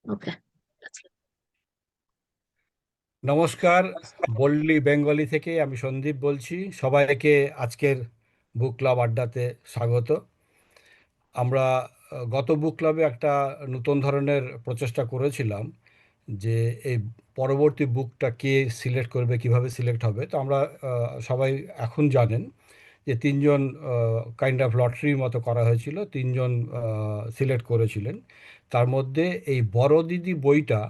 ওকে। নমস্কার, বললি বেঙ্গলি থেকে আমি সন্দীপ বলছি। সবাইকে আজকের বুক ক্লাব আড্ডাতে স্বাগত। আমরা গত বুক ক্লাবে একটা নতুন ধরনের প্রচেষ্টা করেছিলাম যে এই পরবর্তী বুকটা কে সিলেক্ট করবে, কিভাবে সিলেক্ট হবে। তো আমরা সবাই এখন জানেন যে তিনজন কাইন্ড অফ লটারির মতো করা হয়েছিল, তিনজন সিলেক্ট করেছিলেন। তার মধ্যে এই বড় দিদি বইটা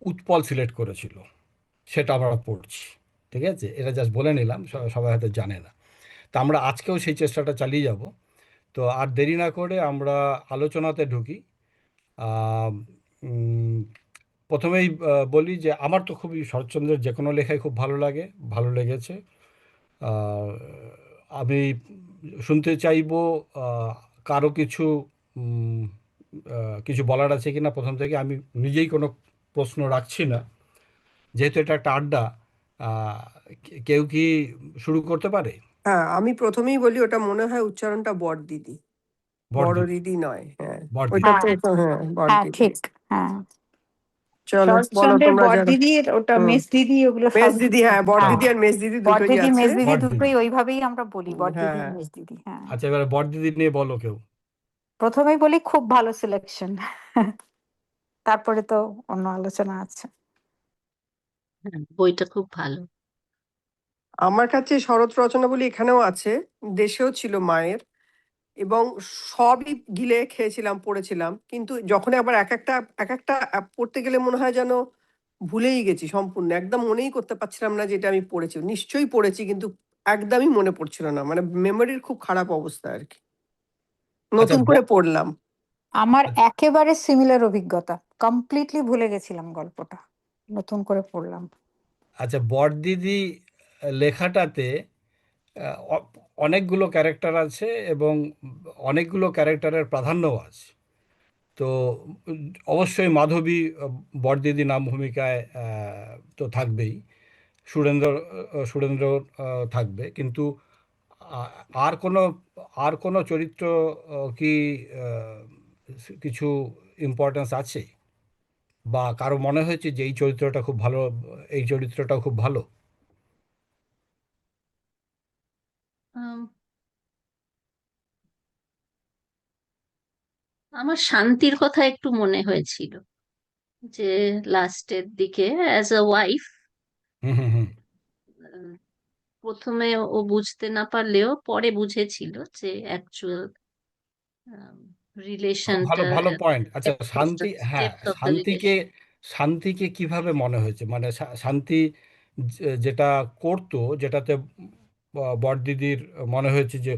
উৎপল সিলেক্ট করেছিল, সেটা আমরা পড়ছি। ঠিক আছে, এটা জাস্ট বলে নিলাম, সবাই হয়তো জানে না। তা আমরা আজকেও সেই চেষ্টাটা চালিয়ে যাব। তো আর দেরি না করে আমরা আলোচনাতে ঢুকি। আম, উম, প্রথমেই বলি যে আমার তো খুবই শরৎচন্দ্রের যে কোনো লেখাই খুব ভালো লাগে, ভালো লেগেছে। আহ, আমি শুনতে চাইবো আহ, কারো কিছু উম, কিছু বলার আছে কিনা প্রথম থেকে। আমি নিজেই কোনো প্রশ্ন রাখছি না, যেহেতু এটা একটা আড্ডা। আহ, কেউ কি শুরু করতে পারে? হ্যাঁ, আমি প্রথমেই বলি ওটা মনে হয় উচ্চারণটা বড় দিদি, বড় বড়দিদি। দিদি নয়। হ্যাঁ, ওইটা বড়দিদি। তো হ্যাঁ বড় হ্যাঁ দিদি। ঠিক। হ্যাঁ, চলো বলো শরৎচন্দ্রের তোমরা বড় যারা। দিদির ওটা হুম, মেজ দিদি, ওগুলো মেজ সব। দিদি, হ্যাঁ বড় হ্যাঁ, দিদি আর মেজ দিদি বড় দুটোই দিদি আছে। মেজ দিদি বড়দিদি। দুটোই ওইভাবেই আমরা বলি, বড় দিদি হ্যাঁ, মেজ দিদি। হ্যাঁ, আচ্ছা, এবারে বড়দিদি নিয়ে বলো কেউ। প্রথমেই বলি খুব ভালো সিলেকশন। তারপরে তো অন্য আলোচনা আছে। হ্যাঁ, বইটা খুব ভালো। আমার কাছে শরৎ রচনা বলি এখানেও আছে, দেশেও ছিল মায়ের, এবং সবই গিলে খেয়েছিলাম, পড়েছিলাম, কিন্তু যখন আবার এক একটা পড়তে গেলে মনে হয় যেন ভুলেই গেছি সম্পূর্ণ, একদম মনেই করতে পারছিলাম না যেটা আমি পড়েছি। নিশ্চয়ই পড়েছি কিন্তু একদমই মনে পড়ছিল না, মানে মেমোরির খুব খারাপ অবস্থা আর কি। আচ্ছা নতুন করে পড়লাম। আমার একেবারে সিমিলার অভিজ্ঞতা, কমপ্লিটলি ভুলে গেছিলাম গল্পটা, নতুন করে পড়লাম। আচ্ছা, বড়দিদি লেখাটাতে অনেকগুলো ক্যারেক্টার আছে এবং অনেকগুলো ক্যারেক্টারের প্রাধান্যও আছে। তো অবশ্যই মাধবী বড়দিদি নাম ভূমিকায় তো থাকবেই। সুরেন্দ্র সুরেন্দ্র থাকবে, কিন্তু আ- আর কোনো আর কোনো চরিত্র কি আহ, কিছু ইম্পর্ট্যান্স আছে, বা কারো মনে হয়েছে যে এই চরিত্রটা খুব ভালো, এই চরিত্রটাও খুব ভালো? আম, আমার শান্তির কথা একটু মনে হয়েছিল, যে লাস্টের দিকে অ্যাজ আ ওয়াইফ হুম, হুম, হুম। প্রথমে ও বুঝতে না পারলেও পরে বুঝেছিল যে অ্যাকচুয়াল খুব ভালো রিলেশনটা, ভালো পয়েন্ট। আচ্ছা, শান্তি, হ্যাঁ, ডেপথ অফ দ্য শান্তিকে রিলেশন। শান্তিকে কিভাবে মনে হয়েছে, মানে শান্তি যেটা করতো, যেটাতে বড়দিদির মনে হয়েছে যে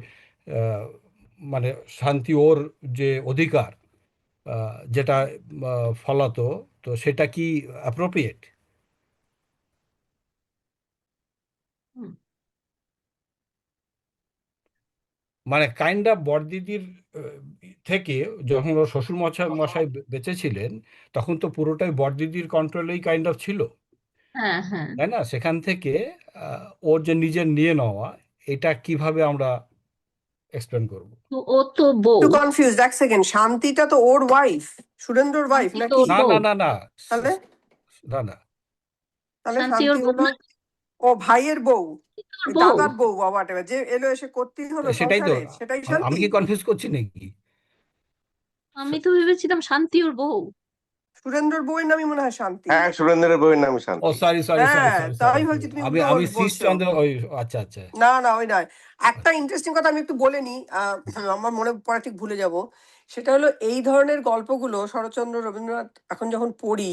আহ, মানে শান্তি ওর যে অধিকার যেটা ফলাতো, তো সেটা কি অ্যাপ্রোপ্রিয়েট? মানে কাইন্ড অফ বড়দিদির থেকে, যখন ওর শ্বশুর মশাই মশাই বেঁচে ছিলেন, তখন তো পুরোটাই বড়দিদির কন্ট্রোলেই কাইন্ড অফ ছিল, হ্যাঁ, হ্যাঁ। তাই না? সেখান থেকে ওর যে নিজের নিয়ে নেওয়া, এটা কিভাবে আমরা এক্সপ্লেন করব? তো ও তো বউ। একটু কনফিউজ, এক সেকেন্ড, শান্তিটা তো ওর ওয়াইফ, সুরেন্দ্রর ওয়াইফ শান্তি তো নাকি? ওর না, বউ। না, না, না। তাহলে না, না। তাহলে শান্তি ওর শান্তি বউ হলো না, ও ভাইয়ের বউ, ওর ওই বউ। দাদার বউ বা whatever, যে এলো এসে করতেই হলো সেটাই তো। সংসারে, সেটাই আমি শান্তি। কি কনফিউজ করছি নাকি? আমি তো ভেবেছিলাম শান্তি ওর বউ। সুরেন্দ্রর বউয়ের নামই মনে হয় শান্তি। হ্যাঁ, সুরেন্দ্রের বইয়ের নাম ও, শান্তি। সরি, সরি, সরি, হ্যাঁ, সরি, সরি, তাই সরি। বলছি, তুমি আমি উল্টো আমি বলছো। শ্রীশচন্দ্র, ওই, আচ্ছা, আচ্ছা। না না, ওই নয়। একটা ইন্টারেস্টিং কথা আমি একটু বলে নিই, আমার মনে পড়া ঠিক ভুলে যাব। সেটা হলো, এই ধরনের গল্পগুলো শরৎচন্দ্র, রবীন্দ্রনাথ এখন যখন পড়ি,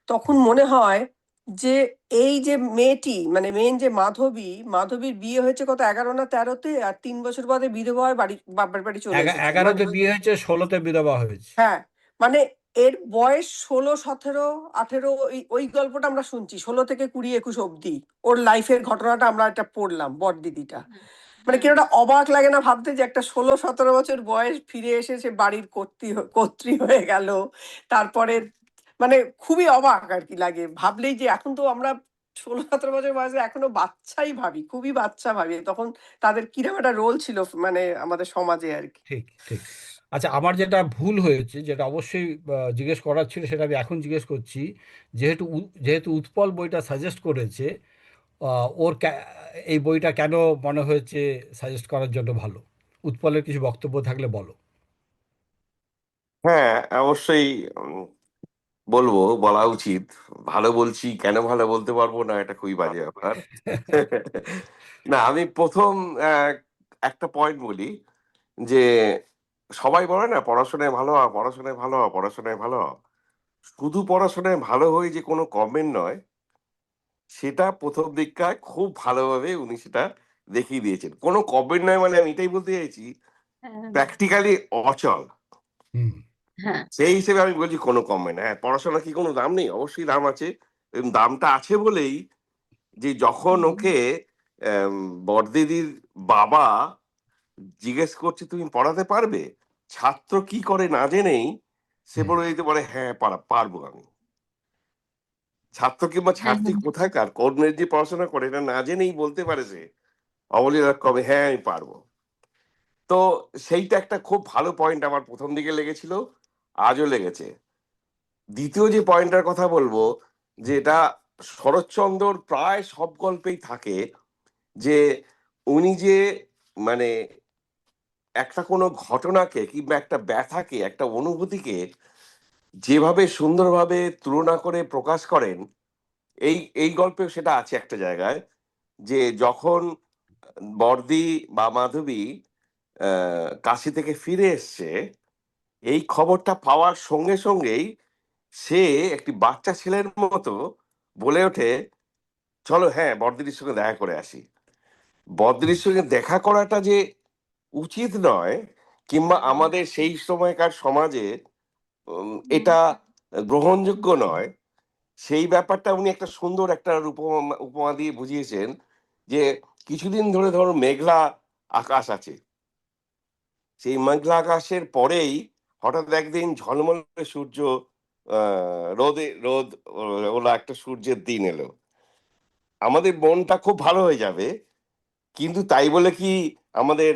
তখন মনে হয় যে এই যে মেয়েটি, মানে মেন যে মাধবী, মাধবীর বিয়ে হয়েছে কত 11 না 13-তে, আর 3 বছর বাদে বিধবা হয়ে বাড়ি, বাপের বাড়ি চলে এসেছে, মানে 11তে বিয়ে হয়েছে, 16তে বিধবা হয়েছে। হ্যাঁ, মানে এর বয়স 16, 17, 18, ওই ওই গল্পটা আমরা শুনছি 16 থেকে 20, 21 অব্দি ওর লাইফের ঘটনাটা আমরা এটা পড়লাম, বড়দিদিটা। হুম, মানে হুম, কিরকম অবাক লাগে না ভাবতে, যে একটা 16, 17 বছর বয়স ফিরে এসে সে বাড়ির কর্ত্রী হয়ে গেল। তারপরে মানে খুবই অবাক আর কি লাগে ভাবলেই, যে এখন তো আমরা 16-17 বছর বয়সে এখনো বাচ্চাই ভাবি, খুবই বাচ্চা ভাবি। তখন তাদের কিরকম একটা রোল ছিল মানে আমাদের সমাজে আর কি। ঠিক ঠিক। আচ্ছা, আমার যেটা ভুল হয়েছে, যেটা অবশ্যই জিজ্ঞেস করার ছিল, সেটা আমি এখন জিজ্ঞেস করছি। যেহেতু উৎপল বইটা সাজেস্ট করেছে, এই বইটা কেন মনে হয়েছে সাজেস্ট করার জন্য ভালো? উৎপলের কিছু বক্তব্য থাকলে বলো। হ্যাঁ, অবশ্যই বলবো, বলা উচিত। ভালো বলছি, কেন ভালো বলতে পারবো না, এটা খুবই বাজে ব্যাপার। না, আমি প্রথম আহ, একটা পয়েন্ট বলি যে সবাই বলে না পড়াশোনায় ভালো হওয়া, পড়াশোনায় ভালো হওয়া, পড়াশোনায় ভালো হওয়া। শুধু পড়াশোনায় ভালো হয়ে যে কোনো কমেন্ট নয়, সেটা প্রথম দিককার খুব ভালোভাবে উনি সেটা দেখিয়ে দিয়েছেন। কোনো কমেন্ট নয় মানে আমি এটাই বলতে চাইছি, হ্যাঁ, প্র্যাকটিক্যালি অচল। হুম। হ্যাঁ, সেই হিসেবে আমি বলছি কোনো কমেন্ট। হ্যাঁ, পড়াশোনা কি কোনো দাম নেই? অবশ্যই দাম আছে। এবং দামটা আছে বলেই যে যখন ওকে আম, বড়দিদির বাবা জিজ্ঞেস করছে তুমি পড়াতে পারবে, ছাত্র কি করে না জেনেই সে হুম। বলে দিতে পারে হ্যাঁ পারবো আমি। ছাত্র কিংবা হ্যাঁ, ছাত্রী কোথাকার কোন যে পড়াশোনা করে এটা না জেনেই বলতে পারে সে অবলীলা কবে হ্যাঁ আমি পারবো। তো সেইটা একটা খুব ভালো পয়েন্ট আমার প্রথম দিকে লেগেছিল, আজও লেগেছে। দ্বিতীয় যে পয়েন্টটার কথা বলবো, যেটা শরৎচন্দ্রর প্রায় সব গল্পেই থাকে, যে উনি যে মানে একটা কোনো ঘটনাকে কিংবা একটা ব্যথাকে, একটা অনুভূতিকে যেভাবে সুন্দরভাবে তুলনা করে প্রকাশ করেন, এই এই গল্পেও সেটা আছে একটা জায়গায়। যে যখন বর্দি বা মাধবী কাশি থেকে ফিরে এসছে, এই খবরটা পাওয়ার সঙ্গে সঙ্গেই সে একটি বাচ্চা ছেলের মতো বলে ওঠে, চলো হ্যাঁ বড়দিদির সঙ্গে দেখা করে আসি। বড়দিদির সঙ্গে দেখা করাটা যে উচিত নয়, কিংবা আমাদের সেই সময়কার সমাজে এটা গ্রহণযোগ্য নয়, সেই ব্যাপারটা উনি একটা সুন্দর একটা উপমা উপমা দিয়ে বুঝিয়েছেন। যে কিছুদিন ধরে ধরো মেঘলা আকাশ আছে, সেই মেঘলা আকাশের পরেই হঠাৎ একদিন ঝলমলে সূর্য, রোদ ওলা একটা সূর্যের দিন এলো, আমাদের মনটা খুব ভালো হয়ে যাবে। কিন্তু তাই বলে কি আমাদের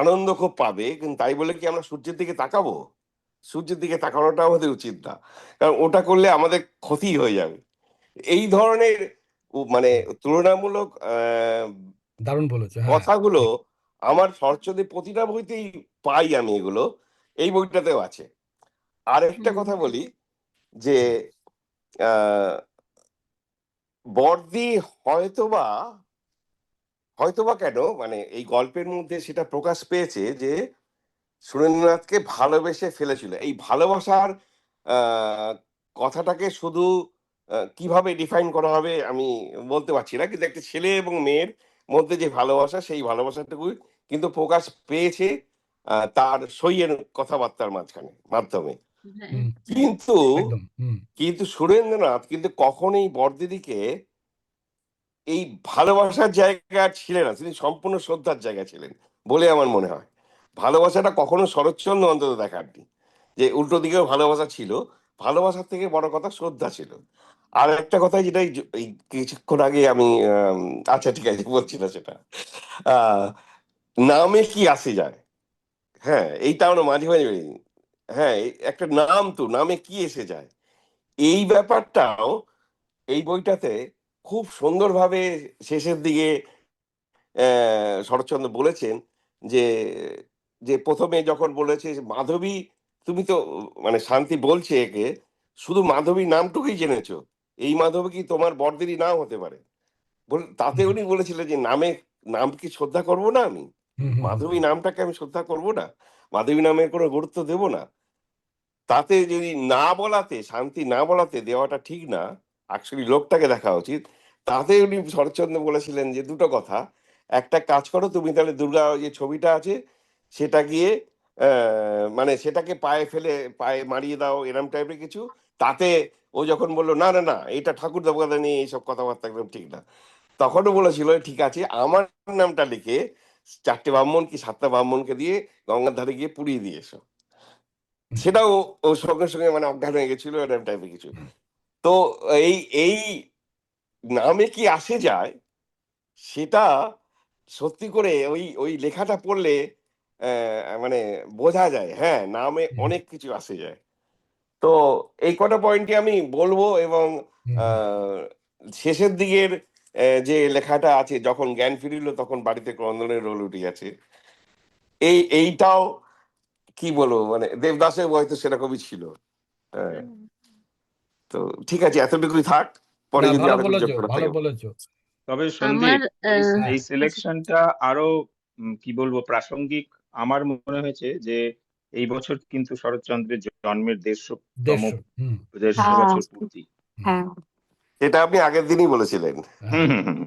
আনন্দ খুব পাবে, কিন্তু তাই বলে কি আমরা সূর্যের দিকে তাকাবো? সূর্যের দিকে তাকানোটা আমাদের উচিত না, কারণ ওটা করলে আমাদের ক্ষতি হয়ে যাবে। এই ধরনের মানে তুলনামূলক দারুণ বলেছো, হ্যাঁ। কথাগুলো ঠিক। আমার শরৎচন্দ্রের প্রতিটা বইতেই পাই আমি, এগুলো এই বইটাতেও আছে। আর একটা কথা বলি যে আহ বর্দি হয়তোবা হয়তোবা কেন মানে এই গল্পের মধ্যে সেটা প্রকাশ পেয়েছে যে সুরেন্দ্রনাথকে ভালোবেসে ফেলেছিল। এই ভালোবাসার আহ, কথাটাকে শুধু কিভাবে ডিফাইন করা হবে আমি বলতে পারছি না, কিন্তু একটা ছেলে এবং মেয়ের মধ্যে যে ভালোবাসা, সেই ভালোবাসাটুকুই কিন্তু প্রকাশ পেয়েছে তার সইয়ের কথাবার্তার মাধ্যমে। হ্যাঁ, হুম। কিন্তু একদম। হুম। কিন্তু সুরেন্দ্রনাথ কিন্তু কখনোই বড়দিদিকে এই ভালোবাসার জায়গা ছিলেন না, তিনি সম্পূর্ণ শ্রদ্ধার জায়গা ছিলেন বলে আমার মনে হয়। ভালোবাসাটা কখনো শরৎচন্দ্র অন্তত দেখাননি যে উল্টো দিকেও ভালোবাসা ছিল। ভালোবাসার থেকে বড় কথা শ্রদ্ধা ছিল। আর একটা কথা যেটা এই কিছুক্ষণ আগে আমি আচ্ছা ঠিক আছে বলছি না সেটা, আহ নামে কি আসে যায়। হ্যাঁ, এইটা আমরা মাঝে মাঝে হ্যাঁ একটা নাম, তো নামে কি এসে যায়, এই ব্যাপারটাও এই বইটাতে খুব সুন্দরভাবে শেষের দিকে শরৎচন্দ্র বলেছেন। যে যে প্রথমে যখন বলেছে যে, মাধবী তুমি তো মানে শান্তি বলছে একে, শুধু মাধবী নামটুকুই জেনেছো, এই মাধবী কি তোমার বড়দেরই নাও হতে পারে? তাতে হুম। উনি বলেছিলেন যে নাম কি শ্রদ্ধা করব না আমি? হুম। হুম। হুম। মাধবী নামটাকে আমি শ্রদ্ধা করব না? মাধবী নামের কোনো গুরুত্ব দেব না? তাতে যদি না বলাতে, শান্তি না বলাতে দেওয়াটা ঠিক না, অ্যাকচুয়ালি লোকটাকে দেখা উচিত। তাতে উনি শরৎচন্দ্র বলেছিলেন যে দুটো কথা, একটা কাজ করো তুমি তাহলে দুর্গা যে ছবিটা আছে সেটা গিয়ে মানে সেটাকে পায়ে ফেলে পায়ে মারিয়ে দাও, এরম টাইপের কিছু। তাতে ও যখন বললো না না না এটা ঠাকুর দেবতা নিয়ে এইসব কথাবার্তা একদম ঠিক না, তখনও বলেছিল ঠিক আছে আমার নামটা লিখে 4টে ব্রাহ্মণ কি 7টা ব্রাহ্মণকে দিয়ে গঙ্গার ধারে গিয়ে পুড়িয়ে দিয়ে এসো। হুম। সেটাও ও সঙ্গে সঙ্গে মানে অজ্ঞান হয়ে গেছিল, এরকম টাইপের কিছু। তো এই এই নামে কি আসে যায় সেটা সত্যি করে ওই ওই লেখাটা পড়লে মানে বোঝা যায়, হ্যাঁ নামে হুম, অনেক কিছু আসে যায়। তো এই কটা পয়েন্টই আমি বলবো। এবং হুম, হুম। আহ, শেষের দিকের যে লেখাটা আছে, যখন জ্ঞান ফিরিল তখন বাড়িতে ক্রন্দনের রোল উঠে গেছে, এইটাও কি বলবো, মানে দেবদাসের হয়তো সেরকমই ছিল। হ্যাঁ, তো ঠিক আছে, এতটুকুই থাক, পরে না, যদি ভালো আরো কিছু যোগ বলেছো, করা ভালো থাকে। বলেছো। তবে আমার সন্দীপ, এই হ্যাঁ, এই সিলেকশনটা আরো কি বলবো প্রাসঙ্গিক আমার মনে হয়েছে যে এই বছর কিন্তু শরৎচন্দ্রের জন্মের 150তম 150। হুম, 150 হুম, বছর পূর্তি। হুম, হ্যাঁ, সেটা আপনি আগের দিনই বলেছিলেন। হ্যাঁ, হুম।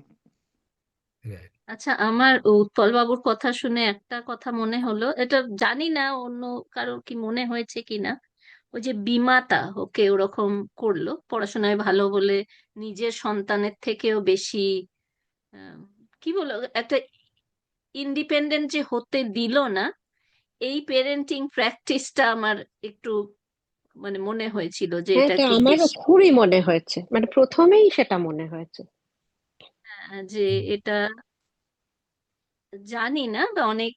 right. আচ্ছা, আমার উৎপল বাবুর কথা শুনে একটা কথা মনে হলো, এটা জানি না অন্য কারো কি মনে হয়েছে কিনা। ওই যে বিমাতা ওকে ওরকম করলো পড়াশোনায় ভালো বলে, নিজের সন্তানের থেকেও বেশি আহ, কি বলো, একটা ইন্ডিপেন্ডেন্ট যে হতে দিল না, এই পেরেন্টিং প্র্যাকটিসটা আমার একটু মানে মনে হয়েছিল যে এটা এটা একটু আমারও বেশি, খুবই মনে হয়েছে, মানে প্রথমেই সেটা মনে হয়েছে। যে এটা জানি না, বা অনেক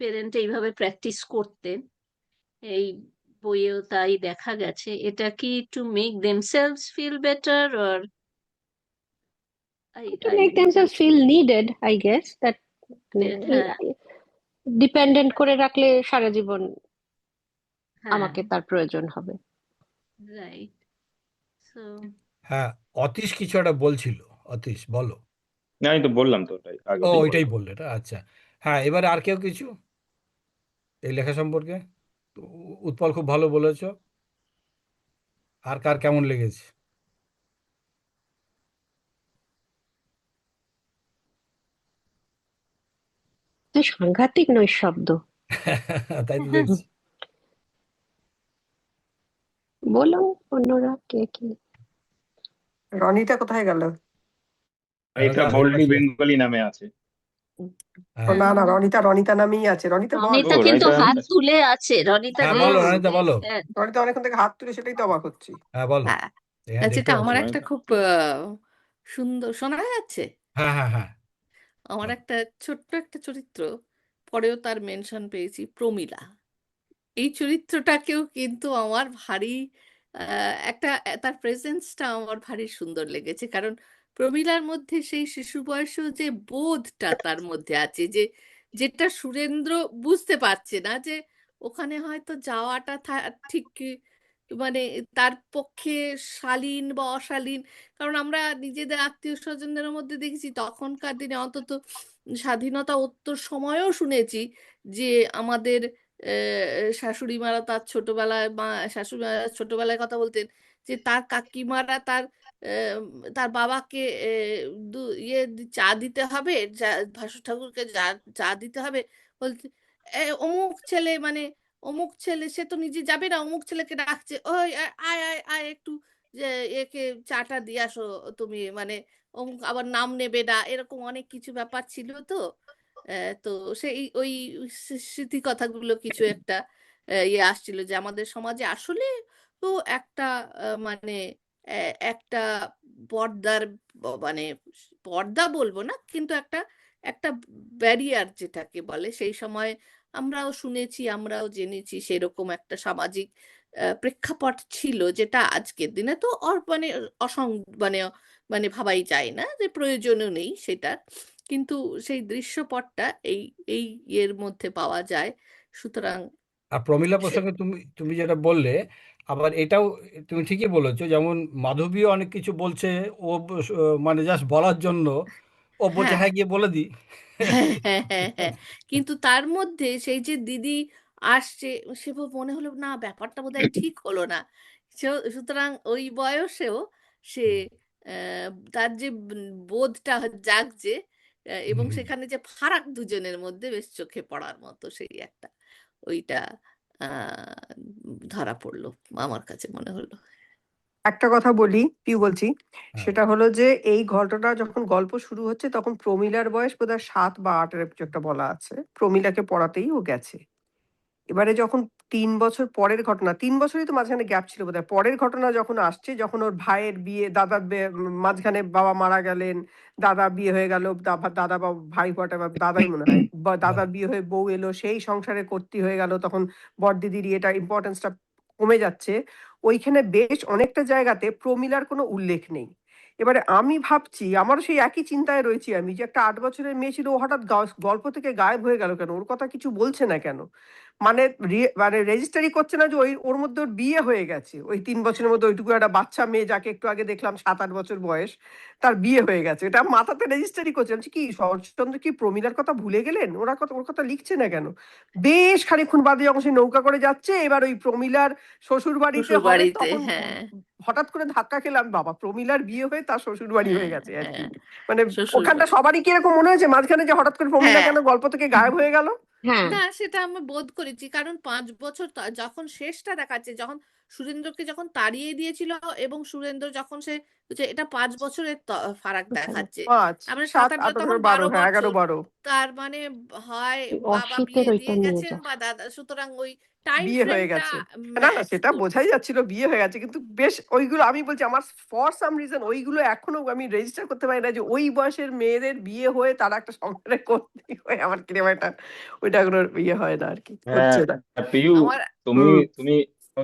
পেরেন্ট এইভাবে প্র্যাকটিস করতেন, এই বইয়েও তাই দেখা গেছে। এটা কি to make themselves feel better, or I to I make themselves feel needed, I guess that, মানে হ্যাঁ, ডিপেন্ডেন্ট করে রাখলে সারা জীবন হ্যাঁ, আমাকে তার প্রয়োজন হবে। রাইট। সো হ্যাঁ, অতীশ কিছু একটা বলছিল। অতীশ, বলো। না, আমি তো বললাম তো, ওটাই ও, আগেতেই ওইটাই বললাম। বললে, এটা আচ্ছা। হ্যাঁ, এবারে আর কেউ কিছু এই লেখা সম্পর্কে? উৎপল, খুব ভালো বলেছো। আর কার কেমন লেগেছে? তো সাংঘাতিক নৈঃশব্দ। তাই তো হ্যাঁ, দেখছি। বলো অন্যরা কে কি। রনিটা কোথায় গেল? এটা রনিতা বোল্ডলি বসে আছে। বেঙ্গলি নামে আছে। ও হ্যাঁ, না না, রনিতা রনিতা নামেই আছে। রনিতা বল। ও রনিতা কিন্তু রনিতা হাত তুলে আছে, রনিতা হ্যাঁ, বলো দেখছি হুম, রনিতা, যে বলো। রনিতা অনেকক্ষণ থেকে হাত তুলে, সেটাই তো অবাক হচ্ছি। হ্যাঁ, বলো। হ্যাঁ, হ্যাঁ, দেখতে যেটা আমার পাচ্ছি। একটা রনিতা। খুব সুন্দর শোনা যাচ্ছে। হ্যাঁ, হ্যাঁ, হ্যাঁ, আমার বলো। একটা ছোট্ট একটা চরিত্র, পরেও তার মেনশন পেয়েছি, প্রমীলা। এই চরিত্রটাকেও কিন্তু আমার ভারী একটা তার প্রেজেন্সটা আমার ভারী সুন্দর লেগেছে, কারণ প্রমীলার মধ্যে সেই শিশু বয়সেও যে বোধটা তার মধ্যে আছে, যে যেটা সুরেন্দ্র বুঝতে পারছে না, যে ওখানে হয়তো যাওয়াটা ঠিক মানে তার পক্ষে শালীন বা অশালীন। কারণ আমরা নিজেদের আত্মীয় স্বজনদের মধ্যে দেখেছি তখনকার দিনে, অন্তত স্বাধীনতা উত্তর সময়েও শুনেছি যে আমাদের শাশুড়ি মারা তার ছোটবেলায়, মা শাশুড়ি মারা ছোটবেলায় কথা বলতেন যে তার কাকিমারা তার আহ, তার বাবাকে চা দিতে হবে, ভাসু ঠাকুরকে চা দিতে হবে, বলতে অমুক ছেলে, মানে অমুক ছেলে সে তো নিজে যাবে না, অমুক ছেলেকে ডাকছে, ওই আয় আয় আয় একটু, যে একে চাটা দিয়ে আসো তুমি, মানে অমুক আবার নাম নেবে না, এরকম অনেক কিছু ব্যাপার ছিল তো। তো সেই ওই স্মৃতি কথাগুলো কিছু একটা ইয়ে আসছিল, যে আমাদের সমাজে আসলে তো একটা মানে একটা পর্দার মানে পর্দা বলবো না, কিন্তু একটা একটা ব্যারিয়ার যেটাকে বলে, সেই সময় আমরাও শুনেছি, আমরাও জেনেছি সেরকম একটা সামাজিক প্রেক্ষাপট ছিল, যেটা আজকের দিনে তো মানে মানে মানে ভাবাই যায় না, যে প্রয়োজনও নেই সেটা, কিন্তু সেই দৃশ্যপটটা এই এই এর মধ্যে পাওয়া যায়। সুতরাং আর প্রমীলা সে- প্রসঙ্গে তুমি তুমি যেটা বললে, আবার এটাও তুমি ঠিকই বলেছো। যেমন মাধবীও অনেক কিছু বলছে, ও মানে জাস্ট বলার জন্য ও বলছে হ্যাঁ, হ্যাঁ, গিয়ে বলে দিই। হ্যাঁ, হ্যাঁ, হ্যাঁ, হ্যাঁ। কিন্তু তার মধ্যে সেই যে দিদি আসছে, সে মনে হলো না ব্যাপারটা বোধহয় ঠিক হলো না। সুতরাং ওই বয়সেও সে আহ, তার যে বোধটা জাগছে, এবং হুম। সেখানে যে ফারাক দুজনের মধ্যে বেশ চোখে পড়ার মতো সেই একটা, ওইটা আহ ধরা পড়লো আমার কাছে মনে হলো। একটা কথা বলি, কি বলছি, হ্যাঁ, সেটা হলো যে এই ঘটনা যখন গল্প শুরু হচ্ছে তখন প্রমীলার বয়স বোধহয় 7 বা 8 এর কিছু একটা বলা আছে। প্রমীলাকে পড়াতেই ও গেছে। এবারে যখন 3 বছর পরের ঘটনা, 3 বছরই তো মাঝখানে গ্যাপ ছিল বোধহয়, পরের ঘটনা যখন আসছে, যখন ওর ভাইয়ের বিয়ে, দাদার মাঝখানে বাবা মারা গেলেন, দাদা বিয়ে হয়ে গেল, দাদা বা ভাই হোয়াটেভার, দাদাই মনে হয়, বা দাদার বিয়ে হয়ে বউ এলো, সেই সংসারে কর্ত্রী হয়ে গেল, তখন বড়দিদির এটা ইম্পর্টেন্সটা কমে যাচ্ছে। ওইখানে বেশ অনেকটা জায়গাতে প্রমিলার কোনো উল্লেখ নেই। এবারে আমি ভাবছি, আমারও সেই একই চিন্তায় রয়েছি আমি, যে একটা 8 বছরের মেয়ে ছিল, ও হঠাৎ গল্প থেকে গায়েব হয়ে গেল কেন, ওর কথা কিছু বলছে না কেন, মানে মানে রেজিস্টারই করছে না যে ওর মধ্যে ওর বিয়ে হয়ে গেছে, ওই 3 বছরের মধ্যে ওইটুকু একটা বাচ্চা মেয়ে, যাকে একটু আগে দেখলাম 7-8 বছর বয়স, তার বিয়ে হয়ে গেছে, এটা মাথাতে রেজিস্টারই করছে। আমি বলছি, কি শরৎচন্দ্র কি প্রমিলার কথা ভুলে গেলেন, ওর কথা লিখছে না কেন? বেশ খানিকক্ষণ বাদে যখন সে নৌকা করে যাচ্ছে, এবার ওই প্রমিলার শ্বশুর বাড়িতে শ্বশুর হবে, বাড়িতে, তখন হ্যাঁ হঠাৎ করে ধাক্কা খেলাম, বাবা প্রমিলার বিয়ে হয়ে তার শ্বশুর বাড়ি হয়ে হ্যাঁ গেছে আর কি। হ্যাঁ মানে শ্বশুর ওখানটা বাড়ি, সবারই কি এরকম মনে হয়েছে মাঝখানে, যে হঠাৎ করে প্রমিলা হ্যাঁ। কেন গল্প থেকে গায়েব হয়ে গেল? হ্যাঁ, না, সেটা আমি বোধ করেছি, কারণ 5 বছর যখন শেষটা দেখাচ্ছে, যখন সুরেন্দ্রকে যখন তাড়িয়ে দিয়েছিল, এবং সুরেন্দ্র যখন যে এটা 5 বছরের ফারাক দেখাচ্ছে, 5, আমরা 7, 7, 8, 8, তখন 12, 12 হ্যাঁ, বছর, 11, 12 তার মানে হয় বাবা অসিতের বিয়ে ওইটা দিয়ে নিয়ে গেছেন যা। বা দাদা, সুতরাং ওই টাইম বিয়ে হয়ে ফ্রেমটা গেছে। না ম্যাচ সেটা বোঝাই করছে। যাচ্ছিল বিয়ে হয়ে গেছে, কিন্তু বেশ ওইগুলো আমি বলছি, আমার ফর সাম রিজন ওইগুলো এখনো আমি রেজিস্টার করতে পারি না, যে ওই বয়সের মেয়েদের বিয়ে হয়ে তারা একটা সংসারে করতে হয়, আমার কিরকম একটা ওইটা কোনো ইয়ে হয় না আর কি, হ্যাঁ, হচ্ছে না। পিউ, আমার তুমি হুম। তুমি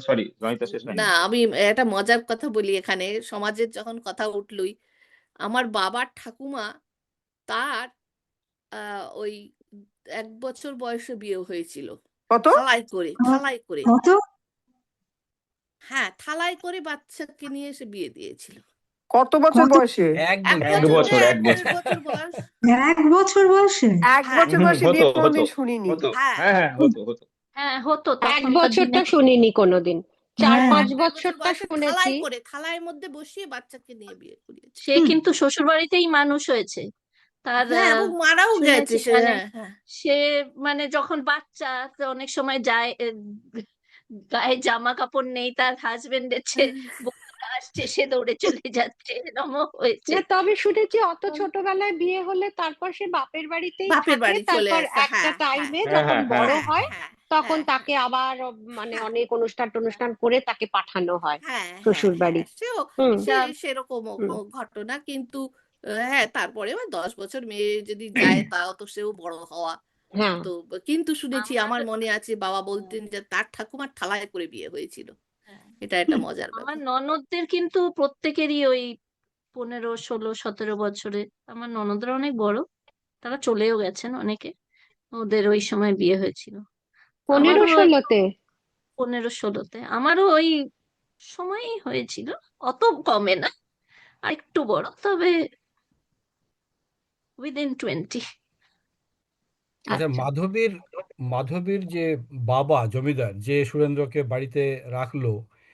সরি, জয়িতা শেষ না, হয়নি। আমি একটা মজার কথা বলি এখানে, সমাজের যখন কথা উঠলই, আমার বাবার ঠাকুমা, তার ওই 1 বছর বয়সে বিয়ে হয়েছিল, কত থালাই করে, কত? হ্যাঁ থালাই করে বাচ্চাকে নিয়ে এসে বিয়ে দিয়েছিল। কত বছর কত? বয়সে? এক এক বছর এক বছর বছর, যে এক 1 বছর। বছর বয়স। 1 বছর বয়সে? এক হ্যাঁ বছর বয়সে হতো বিয়ে হতো কোনোদিন শুনিনি। হতো, হ্যাঁ হ্যাঁ হ্যাঁ, হতো হতো। হ্যাঁ, হতো 1 তখনকার দিনে। বছরটা শুনিনি কোনোদিন, হ্যাঁ। 4-5 1 বছর বছরটা বয়সে শুনেছি। থালাইয়ের মধ্যে বসিয়ে বাচ্চাকে নিয়ে বিয়ে করিয়েছে। সে কিন্তু শ্বশুর বাড়িতেই মানুষ হয়েছে, তার হ্যাঁ, এবং মারাও গেছে শুনেছি সে, মানে, হ্যাঁ হ্যাঁ সে মানে যখন বাচ্চা, তো অনেক সময় যায়, গায়ে জামা কাপড় নেই তার হাজবেন্ডের, বউটা আসছে সে দৌড়ে চলে যাচ্ছে, এরকমও হয়েছে। না, তবে শুনেছি অত ছোটবেলায় বিয়ে হলে তারপর সে বাপের বাড়িতেই বাপের থাকে, বাড়ি চলে তারপর আসে, একটা হ্যাঁ হ্যাঁ টাইমে হ্যাঁ যখন হ্যাঁ হ্যাঁ বড় হ্যাঁ হয় হ্যাঁ তখন হ্যাঁ তাকে আবার মানে হ্যাঁ অনেক অনুষ্ঠান করে তাকে পাঠানো হয় হ্যাঁ হ্যাঁ শ্বশুর বাড়ি। হ্যাঁ সেও হুম। সেরকম হুম। ঘটনা, কিন্তু হ্যাঁ তারপরে 10 বছর মেয়ে যদি যায়, তাও তো সেও বড় হওয়া। হ্যাঁ, তো কিন্তু শুনেছি, আমার আমার মনে আছে বাবা বলতেন যে তার ঠাকুমার থালায় করে বিয়ে হয়েছিল। হ্যাঁ, এটা একটা মজার আমার ব্যাপার। ননদদের কিন্তু প্রত্যেকেরই ওই 15, 16, 17 বছরে, আমার ননদরা অনেক বড়, তারা চলেও গেছেন অনেকে, ওদের ওই সময় বিয়ে হয়েছিল। আমারও 15-16-তে। 15, 16-তে আমারও ওই সময়ই হয়েছিল, অত কমে না, আর একটু বড়, তবে উইদিন 20। আচ্ছা, আচ্ছা, মাধবীর যে বাবা জমিদার, যে সুরেন্দ্রকে বাড়িতে রাখলো।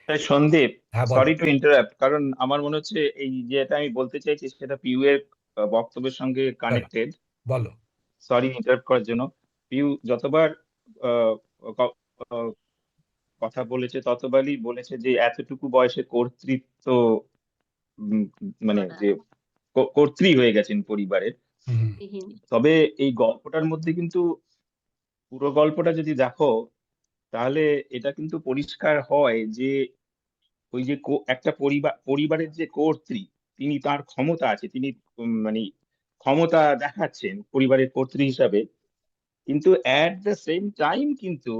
তাই সন্দীপ, হ্যাঁ, বলো। সরি টু ইন্টারাপ্ট, কারণ আমার মনে হচ্ছে এই যেটা আমি বলতে চাইছি সেটা পিউ এর বক্তব্যের সঙ্গে বলো কানেক্টেড। বলো। সরি ইন্টারাপ্ট করার জন্য। পিউ যতবার আহ, ক- আহ, কথা বলেছে ততবারই বলেছে যে এতটুকু বয়সে কর্তৃত্ব, উম, মানে করা যে কর্ত্রী হয়ে গেছেন পরিবারের। হুম। বিহীন। তবে এই গল্পটার মধ্যে কিন্তু, পুরো গল্পটা যদি দেখো, তাহলে এটা কিন্তু পরিষ্কার হয় যে ওই যে একটা পরিবারের যে কর্ত্রী, তিনি তার ক্ষমতা আছে, তিনি মানে ক্ষমতা দেখাচ্ছেন পরিবারের কর্ত্রী হিসাবে, কিন্তু অ্যাট দ্য সেম টাইম কিন্তু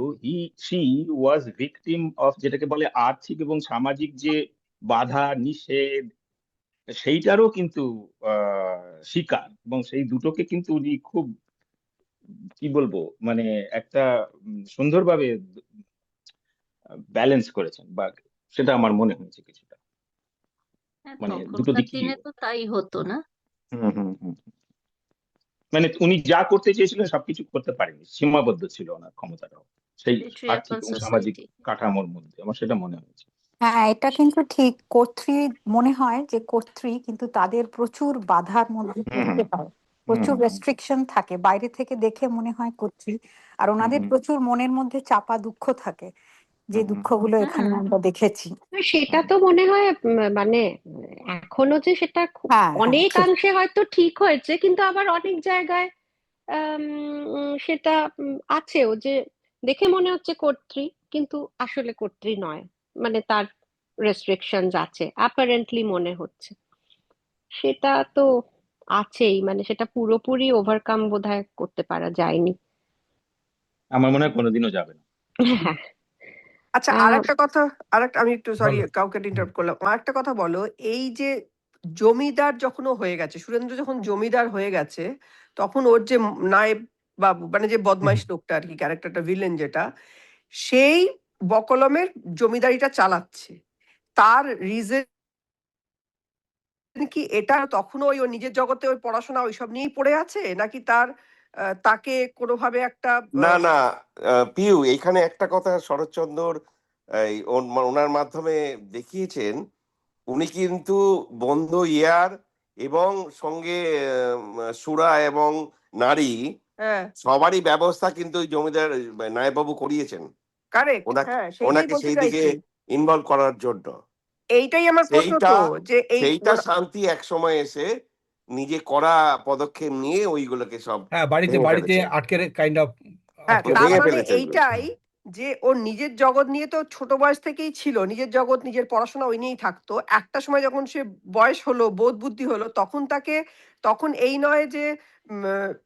শি ওয়াজ ভিকটিম অফ, যেটাকে বলে আর্থিক এবং সামাজিক যে বাধা নিষেধ, সেইটারও কিন্তু শিকার, এবং সেই দুটোকে কিন্তু উনি খুব, কি বলবো, মানে একটা সুন্দরভাবে ব্যালেন্স করেছেন, বা সেটা আমার মনে হয়েছে কিছুটা, হ্যাঁ, মানে দুটো তখনকার দিকই। দিনে তো তাই হতো না। হুম হুম হুম। মানে উনি যা করতে চেয়েছিলেন সবকিছু করতে পারেনি, সীমাবদ্ধ ছিল ওনার ক্ষমতাটাও সেই আর্থিক পেট্রিয়ার্কাল এবং সামাজিক সোসাইটি। কাঠামোর মধ্যে, আমার সেটা মনে হয়েছে। হ্যাঁ, এটা কিন্তু ঠিক। কর্ত্রী মনে হয় যে কর্ত্রী, কিন্তু তাদের প্রচুর বাধার মধ্যে হুম হুম পড়তে হয়, হুম প্রচুর হুম রেস্ট্রিকশন থাকে, বাইরে থেকে দেখে মনে হয় কর্ত্রী, আর হুম ওনাদের হুম প্রচুর মনের মধ্যে চাপা দুঃখ থাকে, যে হুম হুম দুঃখগুলো এখানে হুম। আমরা দেখেছি। সেটা তো মনে হয় মানে এখনো যে সেটা হ্যাঁ, হ্যাঁ, ঠিক। অনেকাংশে হয়তো ঠিক হয়েছে, কিন্তু আবার অনেক জায়গায় সেটা আছেও যে দেখে মনে হচ্ছে কর্ত্রী, কিন্তু আসলে কর্ত্রী নয়, মানে তার রেস্ট্রিকশনস আছে অ্যাপারেন্টলি মনে হচ্ছে। সেটা তো আছেই, মানে সেটা পুরোপুরি ওভারকাম বোধহয় করতে পারা যায়নি। আমার মনে হয় কোনোদিনও যাবে না। হ্যাঁ। আচ্ছা, আর আহ, একটা কথা, আর একটা, আমি একটু সরি বলো। কাউকে ইন্টারাপ্ট করলাম, আর একটা কথা বলো। এই যে জমিদার যখন ও হয়ে গেছে, সুরেন্দ্র যখন জমিদার হয়ে গেছে, তখন ওর যে নায়েব বাবু, মানে যে বদমাইশ লোকটা আর কি, ক্যারেক্টারটা, ভিলেন যেটা, সেই বকলমের জমিদারিটা চালাচ্ছে। তার রিজন কি এটা? তখনও ওই ওর নিজের জগতে ওই পড়াশোনা ওইসব নিয়েই পড়ে আছে, নাকি তার তাকে কোনোভাবে একটা না না, পিউ, এইখানে একটা কথা শরৎচন্দ্র ওনার মাধ্যমে দেখিয়েছেন। উনি কিন্তু বন্ধু ইয়ার এবং সঙ্গে সুরা এবং নারী হ্যাঁ, সবারই ব্যবস্থা কিন্তু ওই জমিদার নায়েববাবু করিয়েছেন কারেক্ট, ওনাকে, হ্যাঁ, সেইটাই ওনাকে বলতে সেই দিকে চাইছি। ইনভলভ করার জন্য। এইটাই আমার প্রশ্ন সেইটা তো, যে এই সেইটা শান্তি এক সময় এসে নিজে করা পদক্ষেপ নিয়ে ওইগুলোকে সব হ্যাঁ, বাড়িতে ভেঙে বাড়িতে ফেলেছে। আটকে কাইন্ড অফ হ্যাঁ, আটকে তার ভেঙে মানে ফেলেছে ওইগুলো। এইটাই যে ওর নিজের জগৎ নিয়ে তো ছোট বয়স থেকেই ছিল, নিজের জগৎ, নিজের পড়াশোনা ওই নিয়েই থাকতো। একটা সময় যখন সে বয়স হলো, বোধ বুদ্ধি হলো, তখন তাকে, তখন এই নয় যে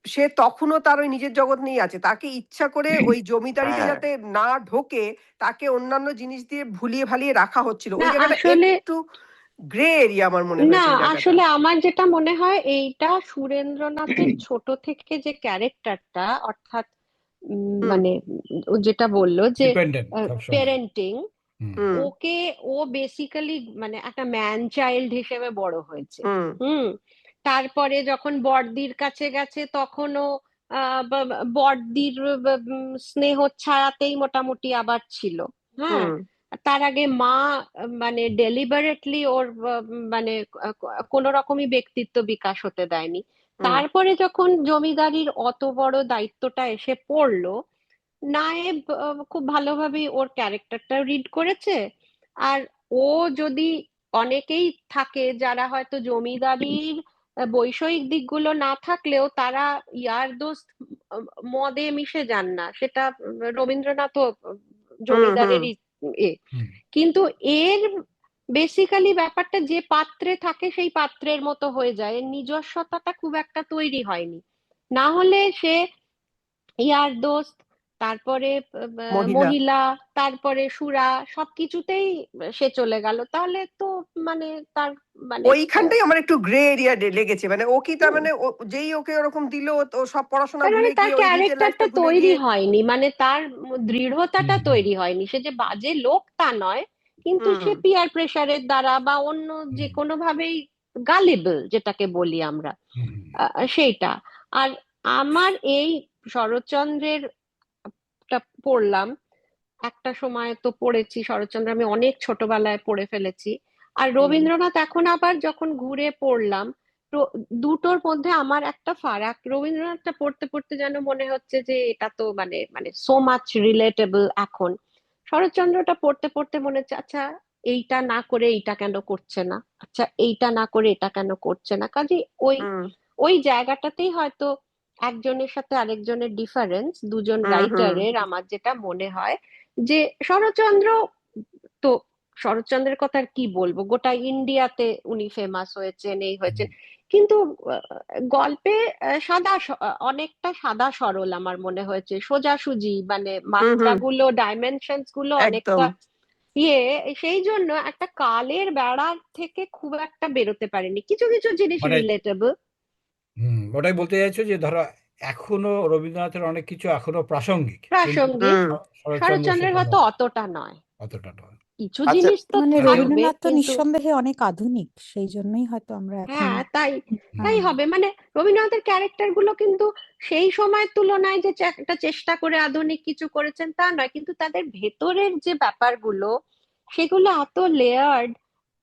সে তখনও তার ওই নিজের জগৎ নিয়েই আছে, তাকে ইচ্ছা করে ওই জমিদারিতে হ্যাঁ, যাতে না ঢোকে, তাকে অন্যান্য জিনিস দিয়ে ভুলিয়ে ভালিয়ে রাখা হচ্ছিল। না ওই জায়গাটা আসলে, একটু গ্রে এরিয়া আমার মনে না হয়েছে ওই জায়গাটা। আসলে আমার যেটা মনে হয় এইটা সুরেন্দ্রনাথের ছোট থেকে যে ক্যারেক্টারটা, অর্থাৎ হুম, মানে ও যেটা বললো যে ডিপেন্ডেন্ট সবসময়। পেরেন্টিং, হুম। হুম, ওকে, ও বেসিক্যালি মানে একটা ম্যান চাইল্ড হিসেবে বড় হয়েছে। হুম, হুম। তারপরে যখন বড়দির কাছে গেছে তখনও বড়দির স্নেহ ছায়াতেই মোটামুটি আবার ছিল। হ্যাঁ। হুম, তার আগে মা মানে ডেলিবারেটলি ওর মানে কোনো রকমই ব্যক্তিত্ব বিকাশ হতে দেয়নি। হুম, তারপরে যখন জমিদারির অত বড় দায়িত্বটা এসে পড়লো, নায়েব খুব ভালোভাবেই ওর ক্যারেক্টারটা রিড করেছে। আর ও যদি, অনেকেই থাকে যারা হয়তো জমিদারির বৈষয়িক দিকগুলো না থাকলেও তারা ইয়ার দোস্ত মদে মিশে যান না, সেটা রবীন্দ্রনাথও হুম, হুম, জমিদারেরই এ। হুম। কিন্তু এর বেসিক্যালি ব্যাপারটা যে পাত্রে থাকে সেই পাত্রের মতো হয়ে যায়, এর নিজস্বতাটা খুব একটা তৈরি হয়নি। না হলে সে ইয়ার দোস্ত, তারপরে মহিলা। মহিলা, তারপরে সুরা, সবকিছুতেই সে চলে গেল, তাহলে তো মানে তার মানে ওইখানটাই আমার একটু গ্রে এরিয়া লেগেছে। মানে ও কি, তার হুম, মানে যেই ওকে ওরকম দিল, তো সব পড়াশোনা তার মানে ভুলে তার গিয়ে ওই নিজের ক্যারেক্টারটা লাইফটা ভুলে তৈরি গিয়ে। হয়নি, মানে তার দৃঢ়তাটা হুম। হুম। তৈরি হয়নি। সে যে বাজে লোক তা নয়, কিন্তু হুম, সে পিয়ার প্রেসারের দ্বারা বা অন্য যে হুম। কোনো ভাবেই গালিবল যেটাকে বলি আমরা, হুম। হুম। সেইটা। আর আমার এই শরৎচন্দ্রের টা পড়লাম, একটা সময় তো পড়েছি শরৎচন্দ্র, আমি অনেক ছোটবেলায় পড়ে ফেলেছি। আর হুম, রবীন্দ্রনাথ এখন আবার যখন ঘুরে পড়লাম, তো দুটোর মধ্যে আমার একটা ফারাক, রবীন্দ্রনাথটা পড়তে পড়তে যেন মনে হচ্ছে যে এটা তো মানে মানে সো মাচ রিলেটেবল এখন। শরৎচন্দ্রটা পড়তে পড়তে মনে হচ্ছে আচ্ছা এইটা না করে এইটা কেন করছে না, আচ্ছা এইটা না করে এটা কেন করছে না। কাজে ওই হুম, ওই জায়গাটাতেই হয়তো একজনের সাথে আরেকজনের ডিফারেন্স, দুজন হুম, হুম, রাইটারের, আমার যেটা মনে হয় যে শরৎচন্দ্র তো, শরৎচন্দ্রের কথা আর কি বলবো, গোটা ইন্ডিয়াতে উনি ফেমাস হয়েছেন, এই হয়েছেন। কিন্তু আহ, গল্পে অনেকটা সাদা সরল আমার মনে হয়েছে, সোজাসুজি, মানে হুম, হুম, মাত্রাগুলো, ডাইমেনশনস গুলো একদম। অনেকটা ইয়ে। সেই জন্য একটা কালের বেড়ার থেকে খুব একটা বেরোতে পারেনি, কিছু কিছু জিনিস মানে রিলেটেবল, ওটাই বলতে চাইছো যে ধরো এখনো রবীন্দ্রনাথের অনেক কিছু এখনো প্রাসঙ্গিক, কিন্তু প্রাসঙ্গিক। হুম, শরৎচন্দ্র শরৎচন্দ্রের সেটা হয়তো নয়, অতটা নয়, অতটা নয়। কিছু আচ্ছা, জিনিস তো মানে যদিও থাকবে রবীন্দ্রনাথ তো কিন্তু। নিঃসন্দেহে অনেক আধুনিক, সেই জন্যই হয়তো আমরা এখন হ্যাঁ, তাই তাই হ্যাঁ হবে, মানে রবীন্দ্রনাথের ক্যারেক্টার গুলো কিন্তু সেই সময়ের তুলনায় যে একটা চেষ্টা করে আধুনিক কিছু করেছেন তা নয়, কিন্তু তাদের ভেতরের যে ব্যাপারগুলো সেগুলো এত লেয়ার্ড,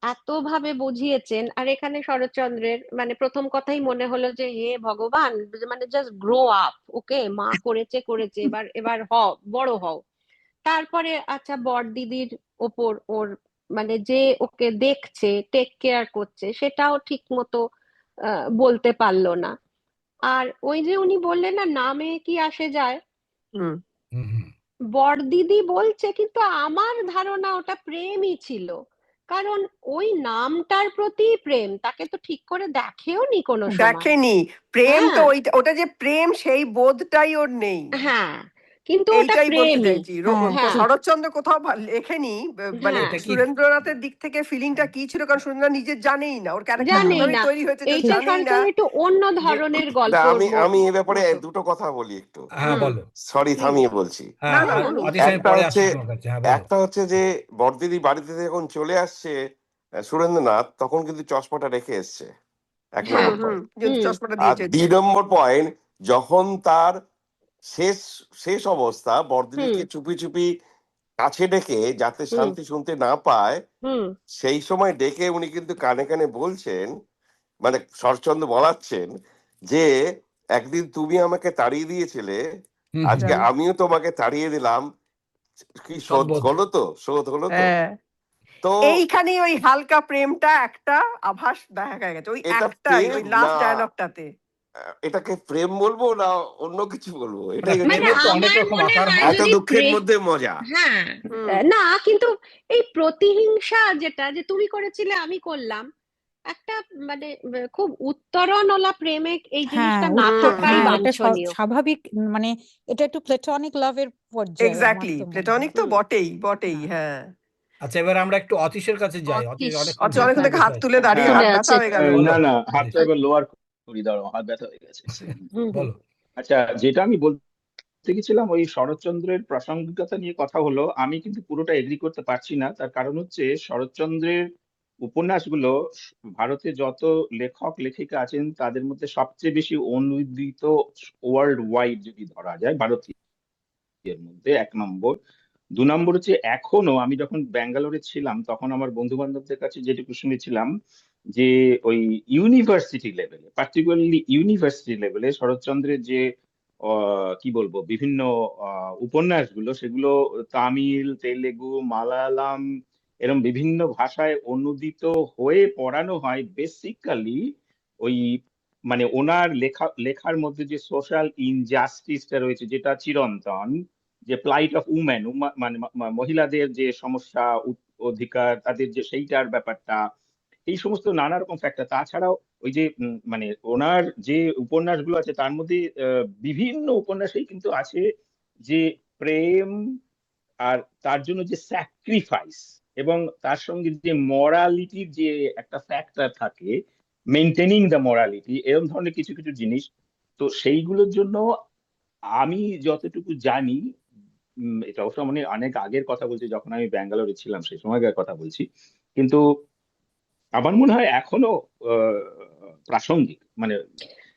এত ভাবে বুঝিয়েছেন। আর এখানে শরৎচন্দ্রের মানে প্রথম কথাই মনে হলো যে হে ভগবান, মানে জাস্ট গ্রো আপ, ওকে মা করেছে করেছে, এবার এবার হও, বড় হও। তারপরে আচ্ছা বড়দিদির ওপর ওর মানে যে ওকে দেখছে, টেক কেয়ার করছে, সেটাও ঠিক মতো বলতে পারলো না। আর ওই যে উনি বললেন না, নামে কি আসে যায়, হুম, হুম। হুম। বড়দিদি বলছে, কিন্তু আমার ধারণা ওটা প্রেমই ছিল। কারণ ওই নামটার প্রতি প্রেম, তাকে তো ঠিক করে দেখেও নি কোনো সময়। দেখেনি প্রেম, তো হ্যাঁ ওটা যে প্রেম সেই বোধটাই ওর নেই। হ্যাঁ, কিন্তু ওটা এইটাই বলতে প্রেমই। চাইছি। হ্যাঁ হ্যাঁ ঠিক। শরৎচন্দ্র কোথাও লেখেনি মানে হ্যাঁ এটা কি সুরেন্দ্রনাথের দিক থেকে ফিলিংটা কি ছিল, কারণ সুরেন্দ্রনাথ নিজে জানেই না, ওর ক্যারেক্টার জানেই ওইভাবেই না, তৈরি হয়েছে যে ও এইটা জানেই না শরৎচন্দ্র একটু অন্য যে ধরনের না, গল্পর আমি এ ব্যাপারে মতো। দুটো কথা বলি একটু। হ্যাঁ হুম, বলো। Sorry, please. থামিয়ে বলছি। না হ্যাঁ না বলুন। বলুন। অতীশ, আমি একটা পরে হচ্ছে আসছি তোমার কাছে, হ্যাঁ বলো। একটা হচ্ছে যে বড়দিদি বাড়িতে যখন চলে আসছে সুরেন্দ্রনাথ, তখন কিন্তু চশমাটা রেখে এসছে, এক হ্যাঁ নম্বর পয়েন্ট। কিন্তু হুম চশমাটা আর দিয়েছে। 2 নম্বর পয়েন্ট, যখন তার শেষ শেষ অবস্থা, হুম বড়দিদিকে চুপি চুপি কাছে ডেকে যাতে হুম শান্তি শুনতে না পায়, হুম সেই সময় ডেকে উনি কিন্তু কানে কানে বলছেন, মানে শরৎচন্দ্র বলাচ্ছেন যে একদিন তুমি আমাকে তাড়িয়ে দিয়েছিলে, হুম হুম। আজকে আমিও তোমাকে তাড়িয়ে দিলাম, কি শোধ সদবোধ। হলো তো, শোধ হলো তো। হ্যাঁ, তো এইখানে ওই হালকা প্রেমটা একটা আভাস দেখা গেছে, ওই এটা একটাই, প্রেম ওই লাস্ট না, ডায়লগটাতে। এটাকে প্রেম বলবো না অন্য কিছু বলবো, মানে এটাই হচ্ছে মানে প্রেমের তো অনেক আমার রকম মনে আকার হয় হয়। এত যদি দুঃখের মধ্যে মজা। হ্যাঁ হুম না, কিন্তু এই প্রতিহিংসা যেটা যে তুমি করেছিলে আমি করলাম, একটা মানে খুব উত্তরণওয়ালা প্রেমে এই হ্যাঁ জিনিসটা না হুম থাকাই হ্যাঁ, হুম এটা বাঞ্ছনীয়। স্বাভাবিক, মানে এটা একটু প্লেটনিক লাভের পর্যায়ে আমার এক্স্যাক্টলি, তো মনে হয়। প্লেটনিক তো হুম বটেই বটেই, হ্যাঁ হ্যাঁ। আচ্ছা, এবার আমরা একটু অতীশের কাছে যাই। অতীশ অতীশ, অনেকক্ষণ আচ্ছা, ধরে অনেকক্ষণ তুমি থেকে বসে হাত আছো। তুলে দাঁড়িয়ে, হ্যাঁ, হাত তুলে ব্যথা আছে। হয়ে গেল। বলো না না, অতীশ। হাতটা এবার লোয়ার করি, দাঁড়াও, হাত ব্যথা হয়ে গেছে। হুম হুম বলো। আচ্ছা, যেটা আমি বলতে গেছিলাম ওই শরৎচন্দ্রের প্রাসঙ্গিকতা নিয়ে কথা হলো, আমি কিন্তু পুরোটা এগ্রি করতে পারছি না। তার কারণ হচ্ছে শরৎচন্দ্রের উপন্যাসগুলো ভারতে যত লেখক লেখিকা আছেন তাদের মধ্যে সবচেয়ে বেশি অনুদিত ওয়ার্ল্ড ওয়াইড যদি ধরা যায়, ভারতীয়ের মধ্যে 1 নম্বর। 2 নম্বর হচ্ছে, এখনো আমি যখন ব্যাঙ্গালোরে ছিলাম তখন আমার বন্ধু বান্ধবদের কাছে যেটুকু শুনেছিলাম যে ওই ইউনিভার্সিটি লেভেলে, পার্টিকুলারলি ইউনিভার্সিটি লেভেলে শরৎচন্দ্রের যে কি বলবো বিভিন্ন উপন্যাসগুলো, সেগুলো তামিল, তেলেগু, মালায়ালাম এরকম বিভিন্ন ভাষায় অনুদিত হয়ে পড়ানো হয় বেসিক্যালি ওই, মানে ওনার লেখার মধ্যে যে সোশ্যাল ইনজাস্টিসটা রয়েছে, যেটা চিরন্তন, যে প্লাইট অফ উম্যান, মানে মহিলাদের যে সমস্যা, অধিকার তাদের যে সেইটার ব্যাপারটা, এই সমস্ত নানা রকম ফ্যাক্টর। তাছাড়াও ওই যে মানে ওনার যে উপন্যাসগুলো আছে তার মধ্যে বিভিন্ন উপন্যাসেই কিন্তু আছে যে প্রেম, আর তার জন্য যে স্যাক্রিফাইস, এবং তার সঙ্গে যে মরালিটির যে একটা ফ্যাক্টর থাকে, মেনটেনিং দ্য মরালিটি, এরকম ধরনের কিছু কিছু জিনিস। তো সেইগুলোর জন্য আমি যতটুকু জানি, এটা অবশ্য মানে অনেক আগের কথা বলছি, যখন আমি ব্যাঙ্গালোরে ছিলাম সেই সময়কার কথা বলছি, কিন্তু আমার মনে হয় এখনো আহ, প্রাসঙ্গিক, মানে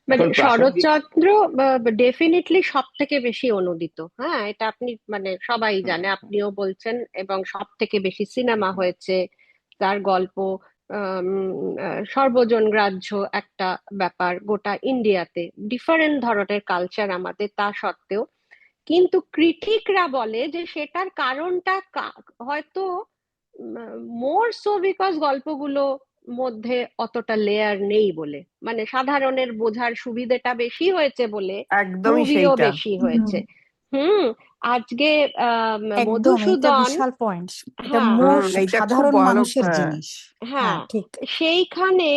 মানে এখন প্রাসঙ্গিক। শরৎচন্দ্র ডেফিনেটলি সব থেকে বেশি অনুদিত, হ্যাঁ, এটা আপনি মানে সবাই হুম, জানে, হুম, আপনিও বলছেন, এবং সব থেকে বেশি সিনেমা হুম, হয়েছে তার গল্প। সর্বজনগ্রাহ্য একটা ব্যাপার গোটা ইন্ডিয়াতে, ডিফারেন্ট ধরনের কালচার আমাদের তা সত্ত্বেও। কিন্তু ক্রিটিকরা বলে যে সেটার কারণটা হয়তো মোর সো বিকজ গল্পগুলো মধ্যে অতটা লেয়ার নেই বলে, মানে সাধারণের বোঝার সুবিধেটা বেশি হয়েছে বলে একদমই মুভিও সেইটা। বেশি হুম, হয়েছে। হুম। আজকে একদম, এটা মধুসূদন, বিশাল পয়েন্ট। এটা হ্যাঁ মোর এইটা খুব সাধারণ ভালো, মানুষের হ্যাঁ। জিনিস। হ্যাঁ হ্যাঁ, ঠিক। সেইখানে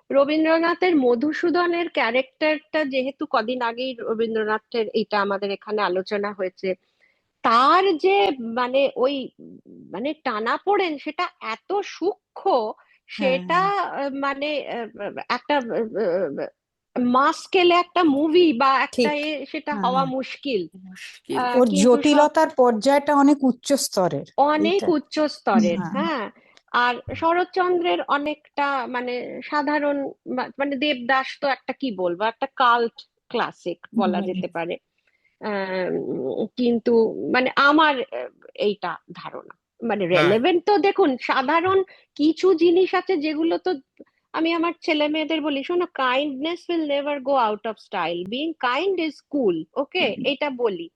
রবীন্দ্রনাথের মধুসূদনের ক্যারেক্টারটা, যেহেতু কদিন আগেই রবীন্দ্রনাথের এটা আমাদের এখানে আলোচনা হয়েছে, তার যে মানে ওই মানে টানাপোড়েন, সেটা এত সূক্ষ্ম, সেটা হ্যাঁ মানে একটা মাস স্কেলে একটা মুভি বা একটা ঠিক। সেটা হ্যাঁ, হওয়া মুশকিল। মুশকিল। ওর কিন্তু জটিলতার পর্যায়টা অনেক উচ্চ স্তরের। অনেক এইটা। উচ্চ স্তরের, হ্যাঁ হ্যাঁ। আর শরৎচন্দ্রের অনেকটা মানে সাধারণ, মানে দেবদাস তো একটা কি বলবো, একটা কাল্ট ক্লাসিক বলা হুম, যেতে পারে। কিন্তু মানে আমার এইটা ধারণা, মানে হ্যাঁ রেলেভেন্ট তো দেখুন, সাধারণ কিছু জিনিস আছে যেগুলো তো আমি আমার ছেলে মেয়েদের বলি, শোনো, kindness will never go out of style, being kind is cool, okay, এটা বলি।